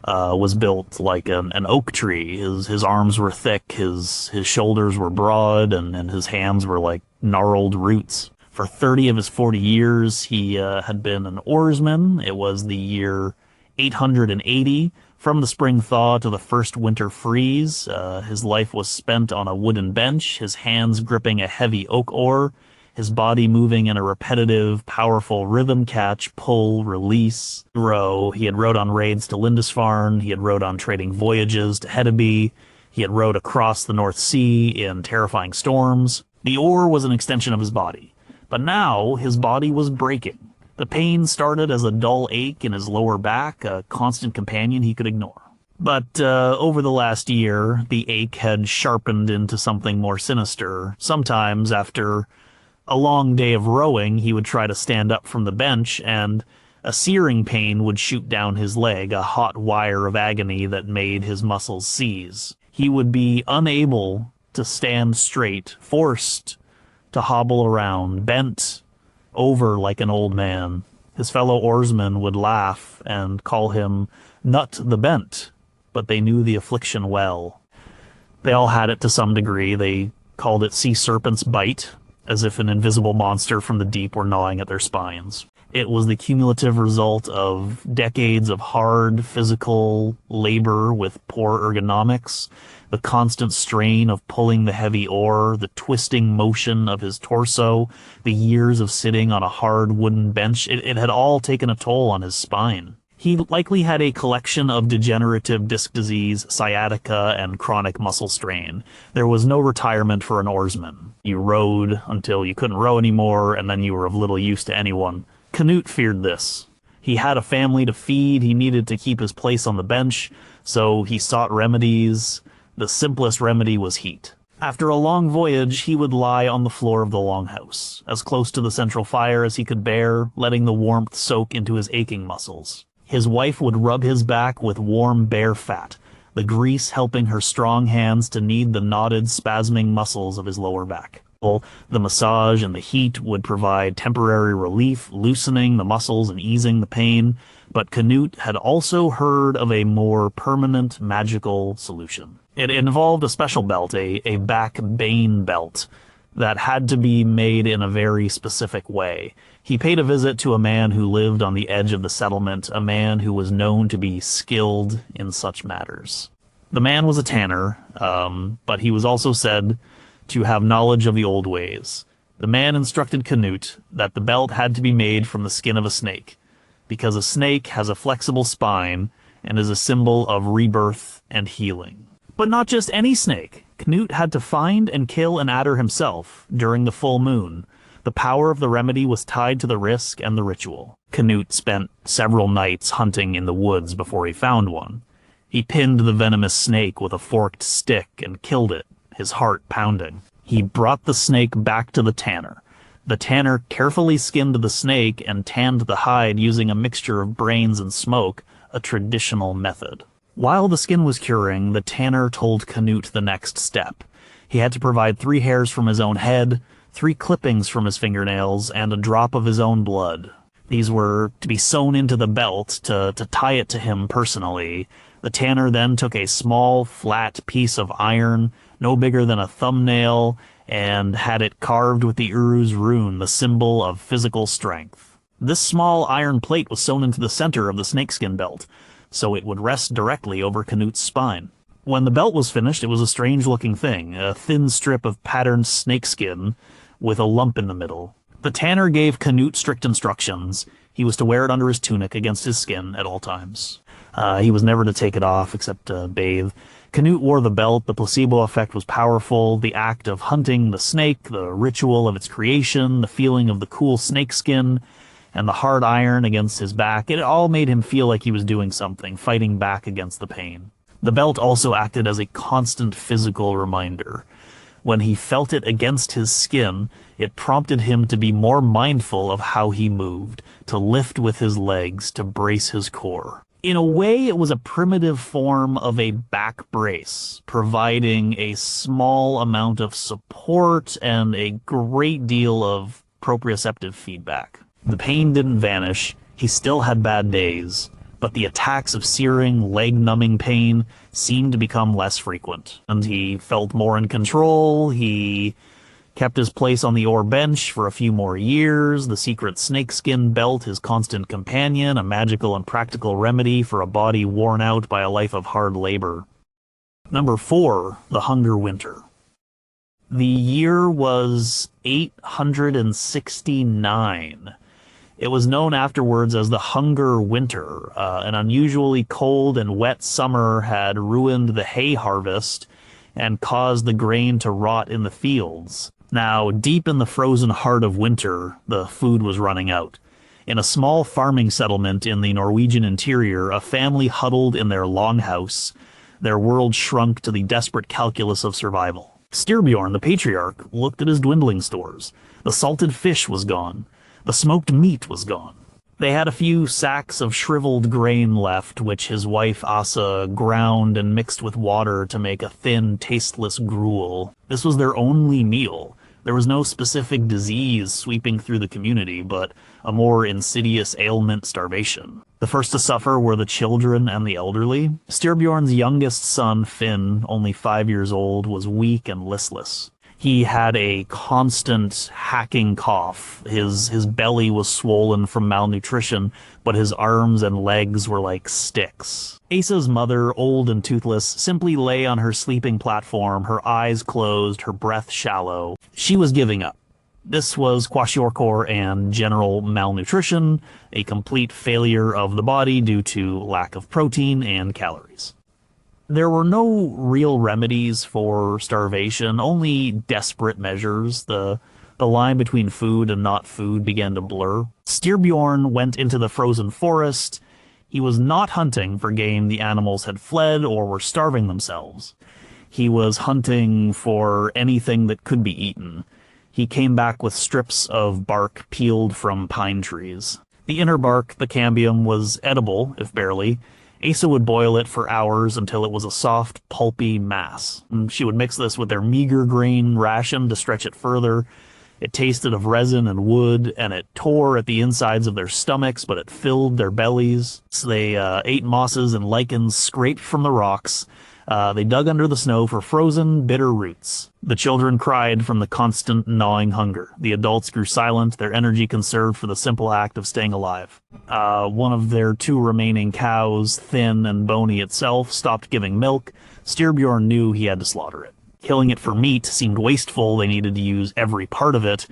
was built like an oak tree. His arms were thick, his shoulders were broad, and his hands were like gnarled roots. For 30 of his 40 years, he had been an oarsman. It was the year 880. From the spring thaw to the first winter freeze, his life was spent on a wooden bench, his hands gripping a heavy oak oar, his body moving in a repetitive, powerful rhythm catch, pull, release, row. He had rowed on raids to Lindisfarne, he had rowed on trading voyages to Hedeby, he had rowed across the North Sea in terrifying storms. The oar was an extension of his body, but now his body was breaking. The pain started as a dull ache in his lower back, a constant companion he could ignore. But over the last year, the ache had sharpened into something more sinister. Sometimes, after a long day of rowing, he would try to stand up from the bench, and a searing pain would shoot down his leg, a hot wire of agony that made his muscles seize. He would be unable to stand straight, forced to hobble around, bent over like an old man. His fellow oarsmen would laugh and call him Nut the Bent, but they knew the affliction well. They all had it to some degree. They called it sea serpent's bite, as if an invisible monster from the deep were gnawing at their spines. It was the cumulative result of decades of hard physical labor with poor ergonomics, the constant strain of pulling the heavy oar, the twisting motion of his torso, the years of sitting on a hard wooden bench. It had all taken a toll on his spine. He likely had a collection of degenerative disc disease, sciatica, and chronic muscle strain. There was no retirement for an oarsman. You rowed until you couldn't row anymore, and then you were of little use to anyone. Canute feared this. He had a family to feed, he needed to keep his place on the bench, so he sought remedies. The simplest remedy was heat. After a long voyage, he would lie on the floor of the longhouse, as close to the central fire as he could bear, letting the warmth soak into his aching muscles. His wife would rub his back with warm bear fat, the grease helping her strong hands to knead the knotted, spasming muscles of his lower back. The massage and the heat would provide temporary relief, loosening the muscles and easing the pain, but Canute had also heard of a more permanent magical solution. It involved a special belt, a back bane belt, that had to be made in a very specific way. He paid a visit to a man who lived on the edge of the settlement, a man who was known to be skilled in such matters. The man was a tanner, but he was also said to have knowledge of the old ways. The man instructed Canute that the belt had to be made from the skin of a snake, because a snake has a flexible spine and is a symbol of rebirth and healing. But not just any snake. Canute had to find and kill an adder himself during the full moon. The power of the remedy was tied to the risk and the ritual. Canute spent several nights hunting in the woods before he found one. He pinned the venomous snake with a forked stick and killed it, his heart pounding. He brought the snake back to the tanner. The tanner carefully skinned the snake and tanned the hide using a mixture of brains and smoke, a traditional method. While the skin was curing, the tanner told Canute the next step. He had to provide 3 hairs from his own head, 3 clippings from his fingernails, and a drop of his own blood. These were to be sewn into the belt to tie it to him personally. The tanner then took a small, flat piece of iron, no bigger than a thumbnail, and had it carved with the Uru's rune, the symbol of physical strength. This small iron plate was sewn into the center of the snakeskin belt, so it would rest directly over Canute's spine. When the belt was finished, it was a strange-looking thing, a thin strip of patterned snakeskin with a lump in the middle. The tanner gave Canute strict instructions. He was to wear it under his tunic against his skin at all times. He was never to take it off except to bathe. Canute wore the belt. The placebo effect was powerful. The act of hunting the snake, the ritual of its creation, the feeling of the cool snakeskin, and the hard iron against his back, it all made him feel like he was doing something, fighting back against the pain. The belt also acted as a constant physical reminder. When he felt it against his skin, it prompted him to be more mindful of how he moved, to lift with his legs, to brace his core. In a way, it was a primitive form of a back brace, providing a small amount of support and a great deal of proprioceptive feedback. The pain didn't vanish. He still had bad days, but the attacks of searing, leg-numbing pain seemed to become less frequent, and he felt more in control. He kept his place on the ore bench for a few more years. The secret snakeskin belt, his constant companion, a magical and practical remedy for a body worn out by a life of hard labor. Number 4, the Hunger Winter. The year was 869. It was known afterwards as the Hunger Winter. An unusually cold and wet summer had ruined the hay harvest and caused the grain to rot in the fields. Now, deep in the frozen heart of winter, the food was running out. In a small farming settlement in the Norwegian interior, a family huddled in their longhouse. Their world shrunk to the desperate calculus of survival. Bjorn, the patriarch, looked at his dwindling stores. The salted fish was gone. The smoked meat was gone. They had a few sacks of shriveled grain left, which his wife Asa ground and mixed with water to make a thin, tasteless gruel. This was their only meal. There was no specific disease sweeping through the community, but a more insidious ailment, starvation. The first to suffer were the children and the elderly. Bjorn's youngest son, Finn, only 5 years old, was weak and listless. He had a constant hacking cough. His belly was swollen from malnutrition, but his arms and legs were like sticks. Asa's mother, old and toothless, simply lay on her sleeping platform, her eyes closed, her breath shallow. She was giving up. This was kwashiorkor and general malnutrition, a complete failure of the body due to lack of protein and calories. There were no real remedies for starvation, only desperate measures. The line between food and not food began to blur. Bjorn went into the frozen forest. He was not hunting for game the animals had fled or were starving themselves. He was hunting for anything that could be eaten. He came back with strips of bark peeled from pine trees. The inner bark, the cambium, was edible, if barely. Asa would boil it for hours until it was a soft, pulpy mass. She would mix this with their meager grain ration to stretch it further. It tasted of resin and wood, and it tore at the insides of their stomachs, but it filled their bellies. So they ate mosses and lichens scraped from the rocks. They dug under the snow for frozen, bitter roots. The children cried from the constant gnawing hunger. The adults grew silent, their energy conserved for the simple act of staying alive. One of their 2 remaining cows, thin and bony itself, stopped giving milk. Bjorn knew he had to slaughter it. Killing it for meat seemed wasteful. They needed to use every part of it.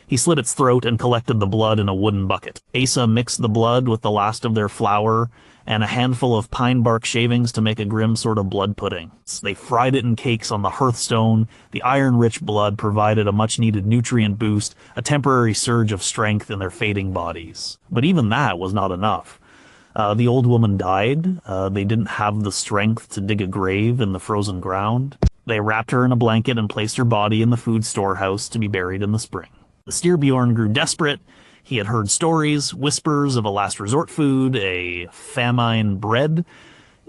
He slit its throat and collected the blood in a wooden bucket. Asa mixed the blood with the last of their flour and a handful of pine bark shavings to make a grim sort of blood pudding. They fried it in cakes on the hearthstone. The iron-rich blood provided a much-needed nutrient boost, a temporary surge of strength in their fading bodies. But even that was not enough. The old woman died. They didn't have the strength to dig a grave in the frozen ground. They wrapped her in a blanket and placed her body in the food storehouse to be buried in the spring. The Bjorn grew desperate. He had heard stories, whispers of a last resort food, a famine bread.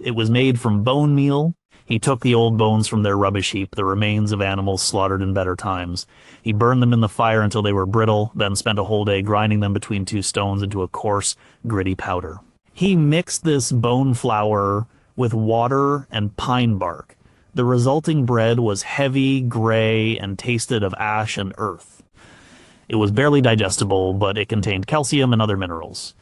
It was made from bone meal. He took the old bones from their rubbish heap, the remains of animals slaughtered in better times. He burned them in the fire until they were brittle, then spent a whole day grinding them between 2 stones into a coarse, gritty powder. He mixed this bone flour with water and pine bark. The resulting bread was heavy, gray, and tasted of ash and earth. It was barely digestible, but it contained calcium and other minerals.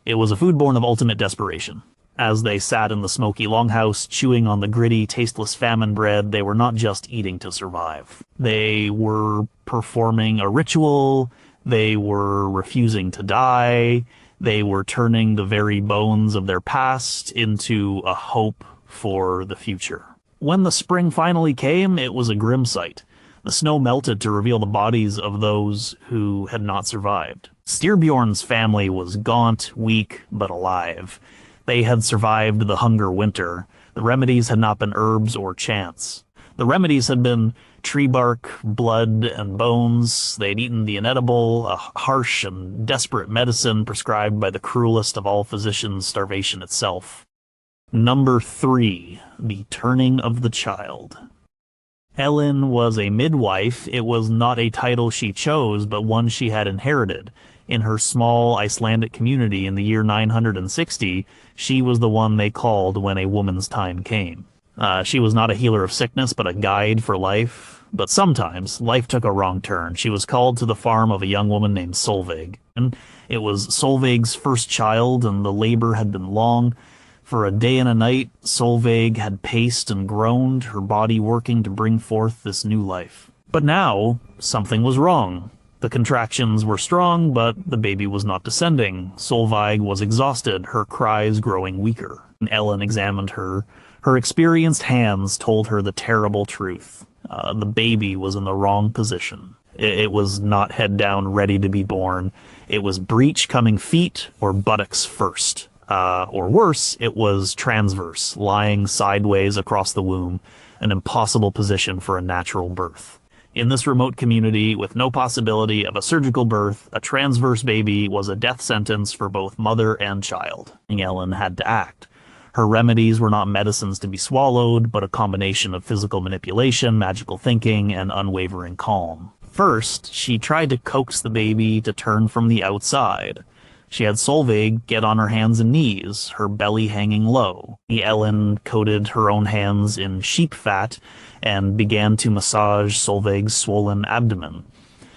It was a food born of ultimate desperation. As they sat in the smoky longhouse, chewing on the gritty, tasteless famine bread, they were not just eating to survive. They were performing a ritual. They were refusing to die. They were turning the very bones of their past into a hope for the future. When the spring finally came, it was a grim sight. The snow melted to reveal the bodies of those who had not survived. Bjorn's family was gaunt, weak, but alive. They had survived the hunger winter. The remedies had not been herbs or chance. The remedies had been tree bark, blood, and bones. They had eaten the inedible, a harsh and desperate medicine prescribed by the cruelest of all physicians, starvation itself. Number 3, the turning of the child. Ellen was a midwife. It was not a title she chose, but one she had inherited. In her small Icelandic community in the year 960, she was the one they called when a woman's time came. She was not a healer of sickness, but a guide for life. But sometimes, life took a wrong turn. She was called to the farm of a young woman named Solveig. And it was Solveig's first child, and the labor had been long. For a day and a night, Solveig had paced and groaned, her body working to bring forth this new life. But now, something was wrong. The contractions were strong, but the baby was not descending. Solveig was exhausted, her cries growing weaker. Ellen examined her. Her experienced hands told her the terrible truth. The baby was in the wrong position. It was not head down, ready to be born. It was breech coming feet or buttocks first. Or worse, it was transverse, lying sideways across the womb, an impossible position for a natural birth. In this remote community, with no possibility of a surgical birth, a transverse baby was a death sentence for both mother and child. Ellen had to act. Her remedies were not medicines to be swallowed, but a combination of physical manipulation, magical thinking, and unwavering calm. First, she tried to coax the baby to turn from the outside. She had Solveig get on her hands and knees, her belly hanging low. Ellen coated her own hands in sheep fat and began to massage Solveig's swollen abdomen.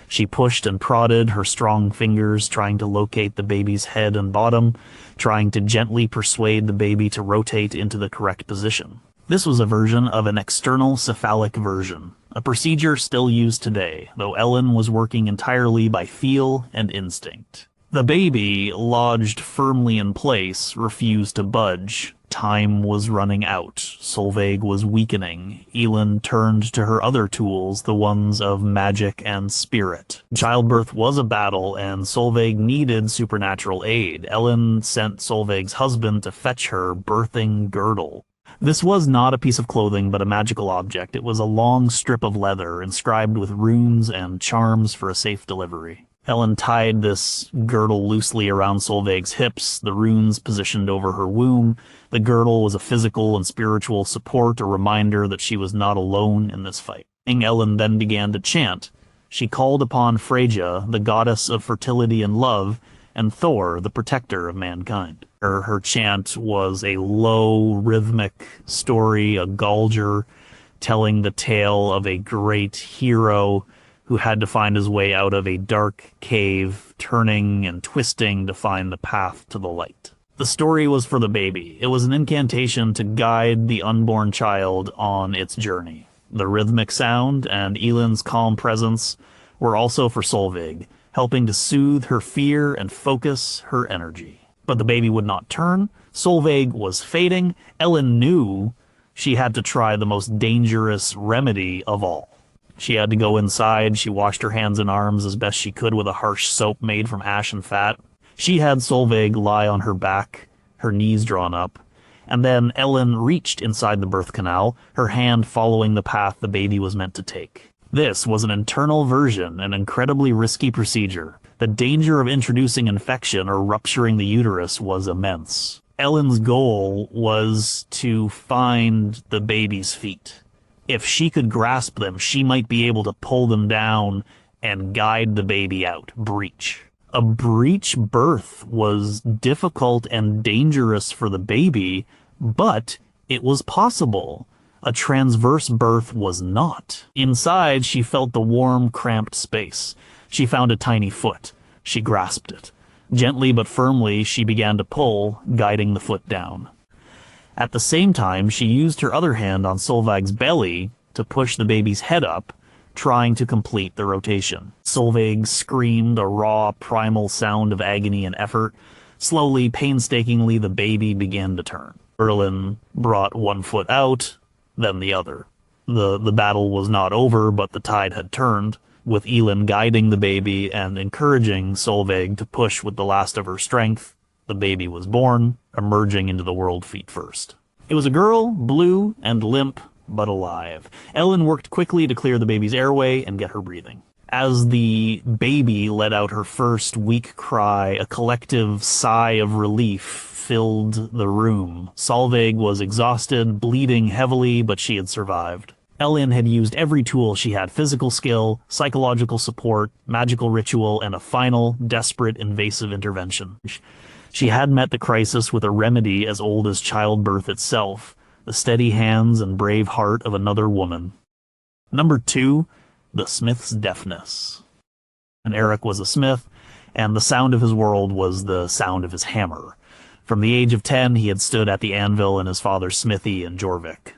She pushed and prodded, her strong fingers trying to locate the baby's head and bottom, trying to gently persuade the baby to rotate into the correct position. This was a version of an external cephalic version, a procedure still used today, though Ellen was working entirely by feel and instinct. The baby, lodged firmly in place, refused to budge. Time was running out. Solveig was weakening. Ellen turned to her other tools, the ones of magic and spirit. Childbirth was a battle, and Solveig needed supernatural aid. Ellen sent Solveig's husband to fetch her birthing girdle. This was not a piece of clothing, but a magical object. It was a long strip of leather, inscribed with runes and charms for a safe delivery. Ellen tied this girdle loosely around Solveig's hips, the runes positioned over her womb. The girdle was a physical and spiritual support, a reminder that she was not alone in this fight. Ellen then began to chant. She called upon Freyja, the goddess of fertility and love, and Thor, the protector of mankind. Her chant was a low, rhythmic story, a galger, telling the tale of a great hero who had to find his way out of a dark cave, turning and twisting to find the path to the light. The story was for the baby. It was an incantation to guide the unborn child on its journey. The rhythmic sound and Ellen's calm presence were also for Solveig, helping to soothe her fear and focus her energy. But the baby would not turn. Solveig was fading. Ellen knew she had to try the most dangerous remedy of all. She had to go inside. She washed her hands and arms as best she could with a harsh soap made from ash and fat. She had Solveig lie on her back, her knees drawn up, and then Ellen reached inside the birth canal, her hand following the path the baby was meant to take. This was an internal version, an incredibly risky procedure. The danger of introducing infection or rupturing the uterus was immense. Ellen's goal was to find the baby's feet. If she could grasp them, she might be able to pull them down and guide the baby out. Breech. A breech birth was difficult and dangerous for the baby, but it was possible. A transverse birth was not. Inside, she felt the warm, cramped space. She found a tiny foot. She grasped it. Gently but firmly, she began to pull, guiding the foot down. At the same time, she used her other hand on Solveig's belly to push the baby's head up, trying to complete the rotation. Solveig screamed a raw, primal sound of agony and effort. Slowly, painstakingly, the baby began to turn. Ellen brought one foot out, then the other. The battle was not over, but the tide had turned, with Ellen guiding the baby and encouraging Solveig to push with the last of her strength. The baby was born, emerging into the world feet first. It was a girl, blue and limp, but alive. Ellen worked quickly to clear the baby's airway and get her breathing. As the baby let out her first weak cry, a collective sigh of relief filled the room. Solveig was exhausted, bleeding heavily, but she had survived. Elin had used every tool she had: physical skill, psychological support, magical ritual, and a final, desperate, invasive intervention. She had met the crisis with a remedy as old as childbirth itself, the steady hands and brave heart of another woman. Number 2, the smith's deafness. And Eric was a smith, and the sound of his world was the sound of his hammer. From the age of 10, he had stood at the anvil in his father's smithy in Jorvik.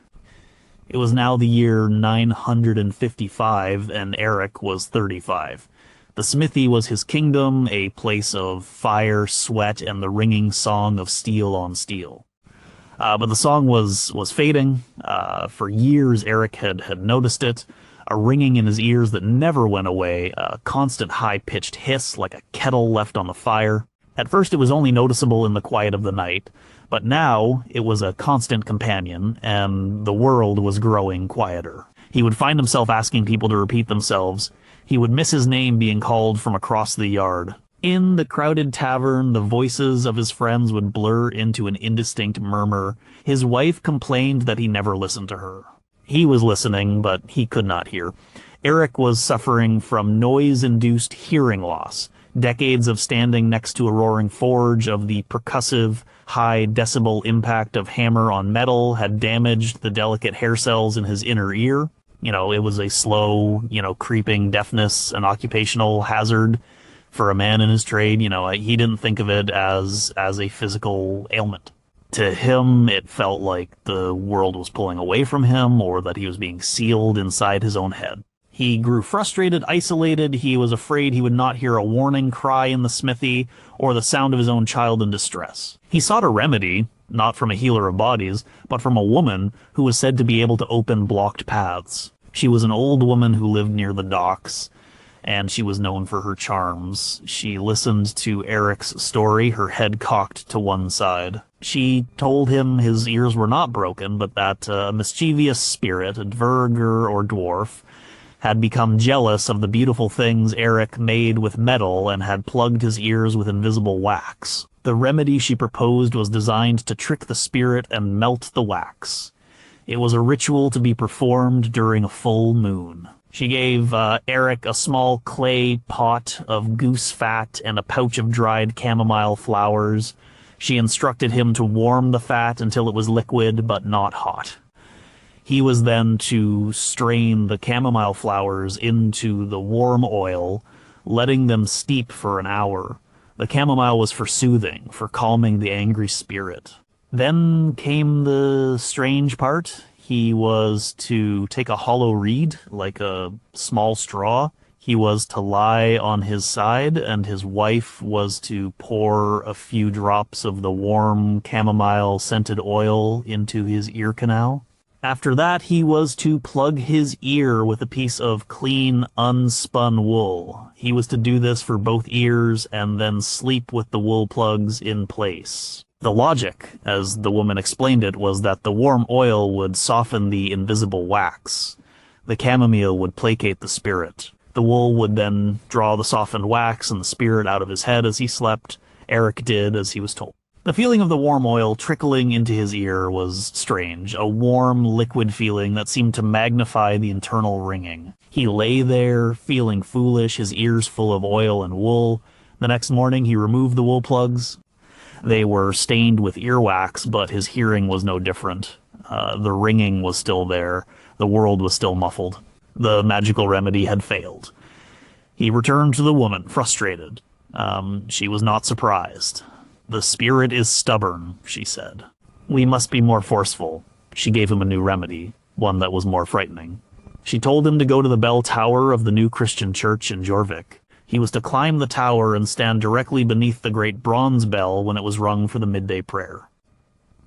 It was now the year 955, and Eric was 35. The smithy was his kingdom, a place of fire, sweat, and the ringing song of steel on steel. But the song was fading. For years, Eric had noticed it, a ringing in his ears that never went away, a constant high-pitched hiss like a kettle left on the fire. At first it was only noticeable in the quiet of the night, but now it was a constant companion, and the world was growing quieter. He would find himself asking people to repeat themselves. He would miss his name being called from across the yard. In the crowded tavern, the voices of his friends would blur into an indistinct murmur. His wife complained that he never listened to her. He was listening, but he could not hear. Eric was suffering from noise-induced hearing loss. Decades of standing next to a roaring forge, of the percussive, high-decibel impact of hammer on metal, had damaged the delicate hair cells in his inner ear. It was a slow, creeping deafness, an occupational hazard for a man in his trade. He didn't think of it as a physical ailment. To him, it felt like the world was pulling away from him, or that he was being sealed inside his own head. He grew frustrated, isolated. He was afraid he would not hear a warning cry in the smithy, or the sound of his own child in distress. He sought a remedy, not from a healer of bodies, but from a woman who was said to be able to open blocked paths. She was an old woman who lived near the docks, and she was known for her charms. She listened to Eric's story, her head cocked to one side. She told him his ears were not broken, but that a mischievous spirit, a dvergr or dwarf, had become jealous of the beautiful things Eric made with metal and had plugged his ears with invisible wax. The remedy she proposed was designed to trick the spirit and melt the wax. It was a ritual to be performed during a full moon. She gave Eric a small clay pot of goose fat and a pouch of dried chamomile flowers. She instructed him to warm the fat until it was liquid but not hot. He was then to strain the chamomile flowers into the warm oil, letting them steep for an hour. The chamomile was for soothing, for calming the angry spirit. Then came the strange part. He was to take a hollow reed, like a small straw. He was to lie on his side, and his wife was to pour a few drops of the warm chamomile-scented oil into his ear canal. After that, he was to plug his ear with a piece of clean, unspun wool. He was to do this for both ears and then sleep with the wool plugs in place. The logic, as the woman explained it, was that the warm oil would soften the invisible wax. The chamomile would placate the spirit. The wool would then draw the softened wax and the spirit out of his head as he slept. Eric did as he was told. The feeling of the warm oil trickling into his ear was strange, a warm, liquid feeling that seemed to magnify the internal ringing. He lay there, feeling foolish, his ears full of oil and wool. The next morning he removed the wool plugs. They were stained with earwax, but his hearing was no different. The ringing was still there. The world was still muffled. The magical remedy had failed. He returned to the woman, frustrated. She was not surprised. "The spirit is stubborn," she said. "We must be more forceful." She gave him a new remedy, one that was more frightening. She told him to go to the bell tower of the new Christian church in Jorvik. He was to climb the tower and stand directly beneath the great bronze bell when it was rung for the midday prayer.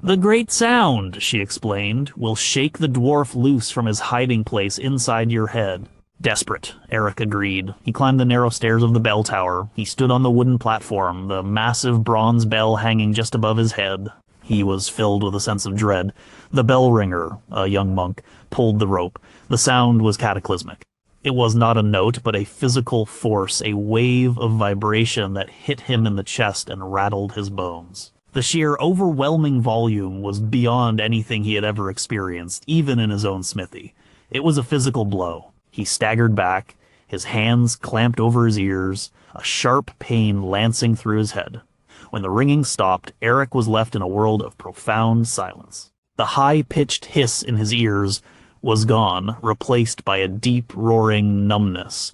"The great sound," she explained, "will shake the dwarf loose from his hiding place inside your head." Desperate, Eric agreed. He climbed the narrow stairs of the bell tower. He stood on the wooden platform, the massive bronze bell hanging just above his head. He was filled with a sense of dread. The bell ringer, a young monk, pulled the rope. The sound was cataclysmic. It was not a note, but a physical force, a wave of vibration that hit him in the chest and rattled his bones. The sheer overwhelming volume was beyond anything he had ever experienced, even in his own smithy. It was a physical blow. He staggered back, his hands clamped over his ears, a sharp pain lancing through his head. When the ringing stopped, Eric was left in a world of profound silence. The high-pitched hiss in his ears was gone, replaced by a deep, roaring numbness.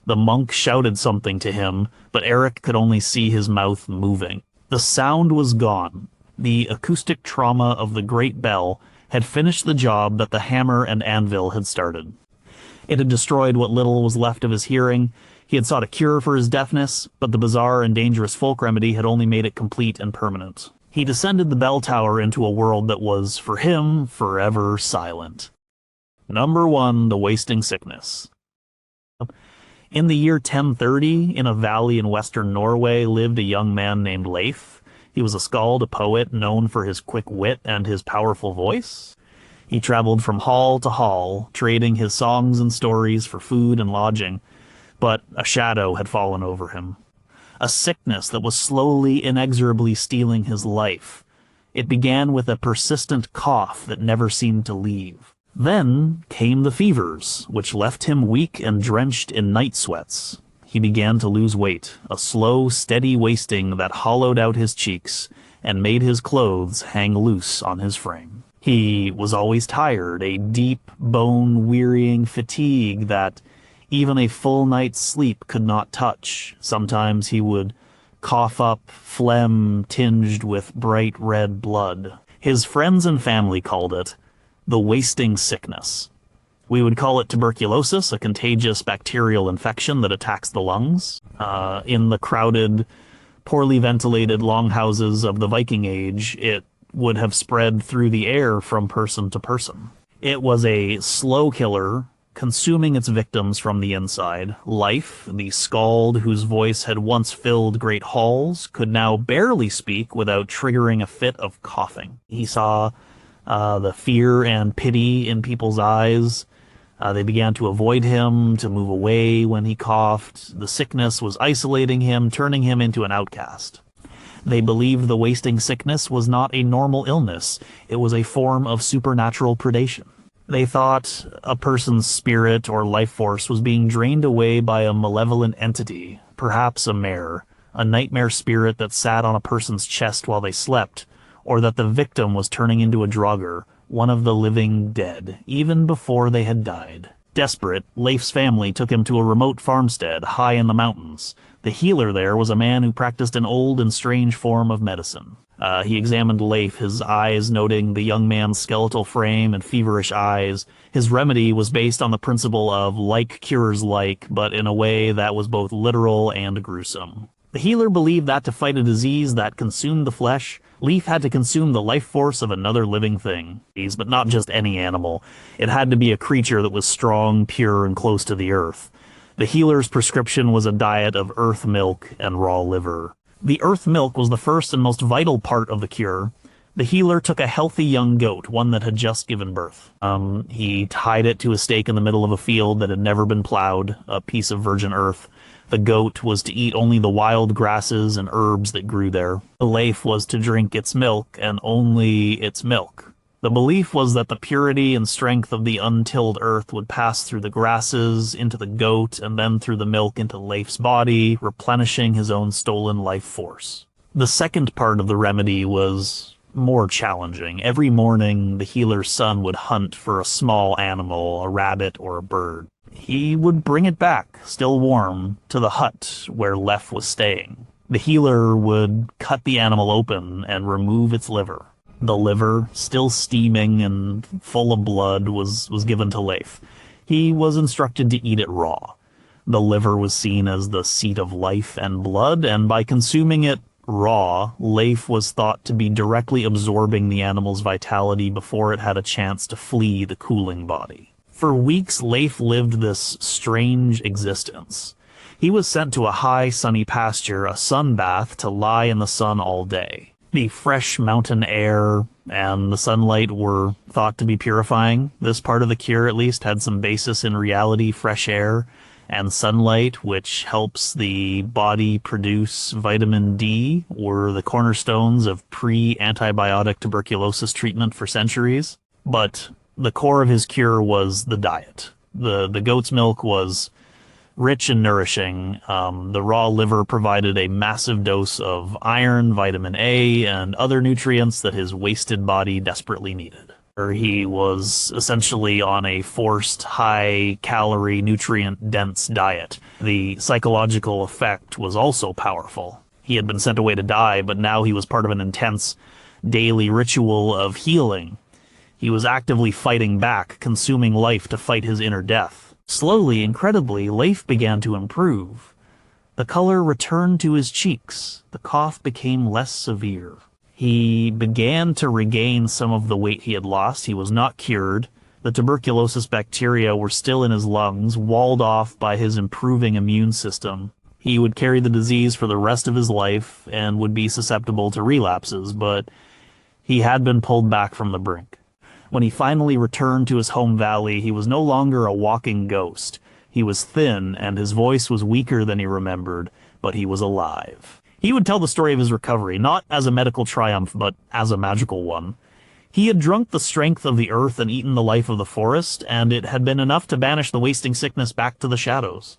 The monk shouted something to him, but Eric could only see his mouth moving. The sound was gone. The acoustic trauma of the great bell had finished the job that the hammer and anvil had started. It had destroyed what little was left of his hearing. He had sought a cure for his deafness, but the bizarre and dangerous folk remedy had only made it complete and permanent. He descended the bell tower into a world that was, for him, forever silent. Number 1, the wasting sickness. In the year 1030, in a valley in western Norway, lived a young man named Leif. He was a skald, a poet, known for his quick wit and his powerful voice. He traveled from hall to hall, trading his songs and stories for food and lodging. But a shadow had fallen over him. A sickness that was slowly, inexorably stealing his life. It began with a persistent cough that never seemed to leave. Then came the fevers, which left him weak and drenched in night sweats. He began to lose weight, a slow, steady wasting that hollowed out his cheeks and made his clothes hang loose on his frame. He was always tired, a deep, bone-wearying fatigue that even a full night's sleep could not touch. Sometimes he would cough up phlegm tinged with bright red blood. His friends and family called it the wasting sickness. We would call it tuberculosis, a contagious bacterial infection that attacks the lungs. In the crowded, poorly ventilated longhouses of the Viking Age, it would have spread through the air from person to person. It was a slow killer, consuming its victims from the inside. Leif, the skald whose voice had once filled great halls, could now barely speak without triggering a fit of coughing. He saw the fear and pity in people's eyes. They began to avoid him, to move away when he coughed. The sickness was isolating him, turning him into an outcast. They believed the wasting sickness was not a normal illness. It was a form of supernatural predation. They thought a person's spirit or life force was being drained away by a malevolent entity, perhaps a mare, a nightmare spirit that sat on a person's chest while they slept, or that the victim was turning into a draugr, one of the living dead, even before they had died. Desperate, Leif's family took him to a remote farmstead high in the mountains. The healer there was a man who practiced an old and strange form of medicine. He examined Leif, his eyes noting the young man's skeletal frame and feverish eyes. His remedy was based on the principle of like cures like, but in a way that was both literal and gruesome. The healer believed that to fight a disease that consumed the flesh, Leif had to consume the life force of another living thing. But not just any animal. It had to be a creature that was strong, pure, and close to the earth. The healer's prescription was a diet of earth milk and raw liver. The earth milk was the first and most vital part of the cure. The healer took a healthy young goat, one that had just given birth. He tied it to a stake in the middle of a field that had never been plowed, a piece of virgin earth. The goat was to eat only the wild grasses and herbs that grew there. The Leif was to drink its milk, and only its milk. The belief was that the purity and strength of the untilled earth would pass through the grasses, into the goat, and then through the milk into Leif's body, replenishing his own stolen life force. The second part of the remedy was more challenging. Every morning, the healer's son would hunt for a small animal, a rabbit or a bird. He would bring it back, still warm, to the hut where Leif was staying. The healer would cut the animal open and remove its liver. The liver, still steaming and full of blood, was given to Leif. He was instructed to eat it raw. The liver was seen as the seat of life and blood, and by consuming it raw, Leif was thought to be directly absorbing the animal's vitality before it had a chance to flee the cooling body. For weeks, Leif lived this strange existence. He was sent to a high, sunny pasture, a sun bath, to lie in the sun all day. The fresh mountain air and the sunlight were thought to be purifying. This part of the cure, at least, had some basis in reality. Fresh air and sunlight, which helps the body produce vitamin D, were the cornerstones of pre-antibiotic tuberculosis treatment for centuries. But The core of his cure was the diet. The goat's milk was rich and nourishing. The raw liver provided a massive dose of iron, vitamin A, and other nutrients that his wasted body desperately needed. He was essentially on a forced, high-calorie, nutrient-dense diet. The psychological effect was also powerful. He had been sent away to die, but now he was part of an intense daily ritual of healing. He was actively fighting back, consuming life to fight his inner death. Slowly, incredibly, Leif began to improve. The color returned to his cheeks. The cough became less severe. He began to regain some of the weight he had lost. He was not cured. The tuberculosis bacteria were still in his lungs, walled off by his improving immune system. He would carry the disease for the rest of his life and would be susceptible to relapses, but he had been pulled back from the brink. When he finally returned to his home valley, he was no longer a walking ghost. He was thin, and his voice was weaker than he remembered, but he was alive. He would tell the story of his recovery, not as a medical triumph, but as a magical one. He had drunk the strength of the earth and eaten the life of the forest, and it had been enough to banish the wasting sickness back to the shadows.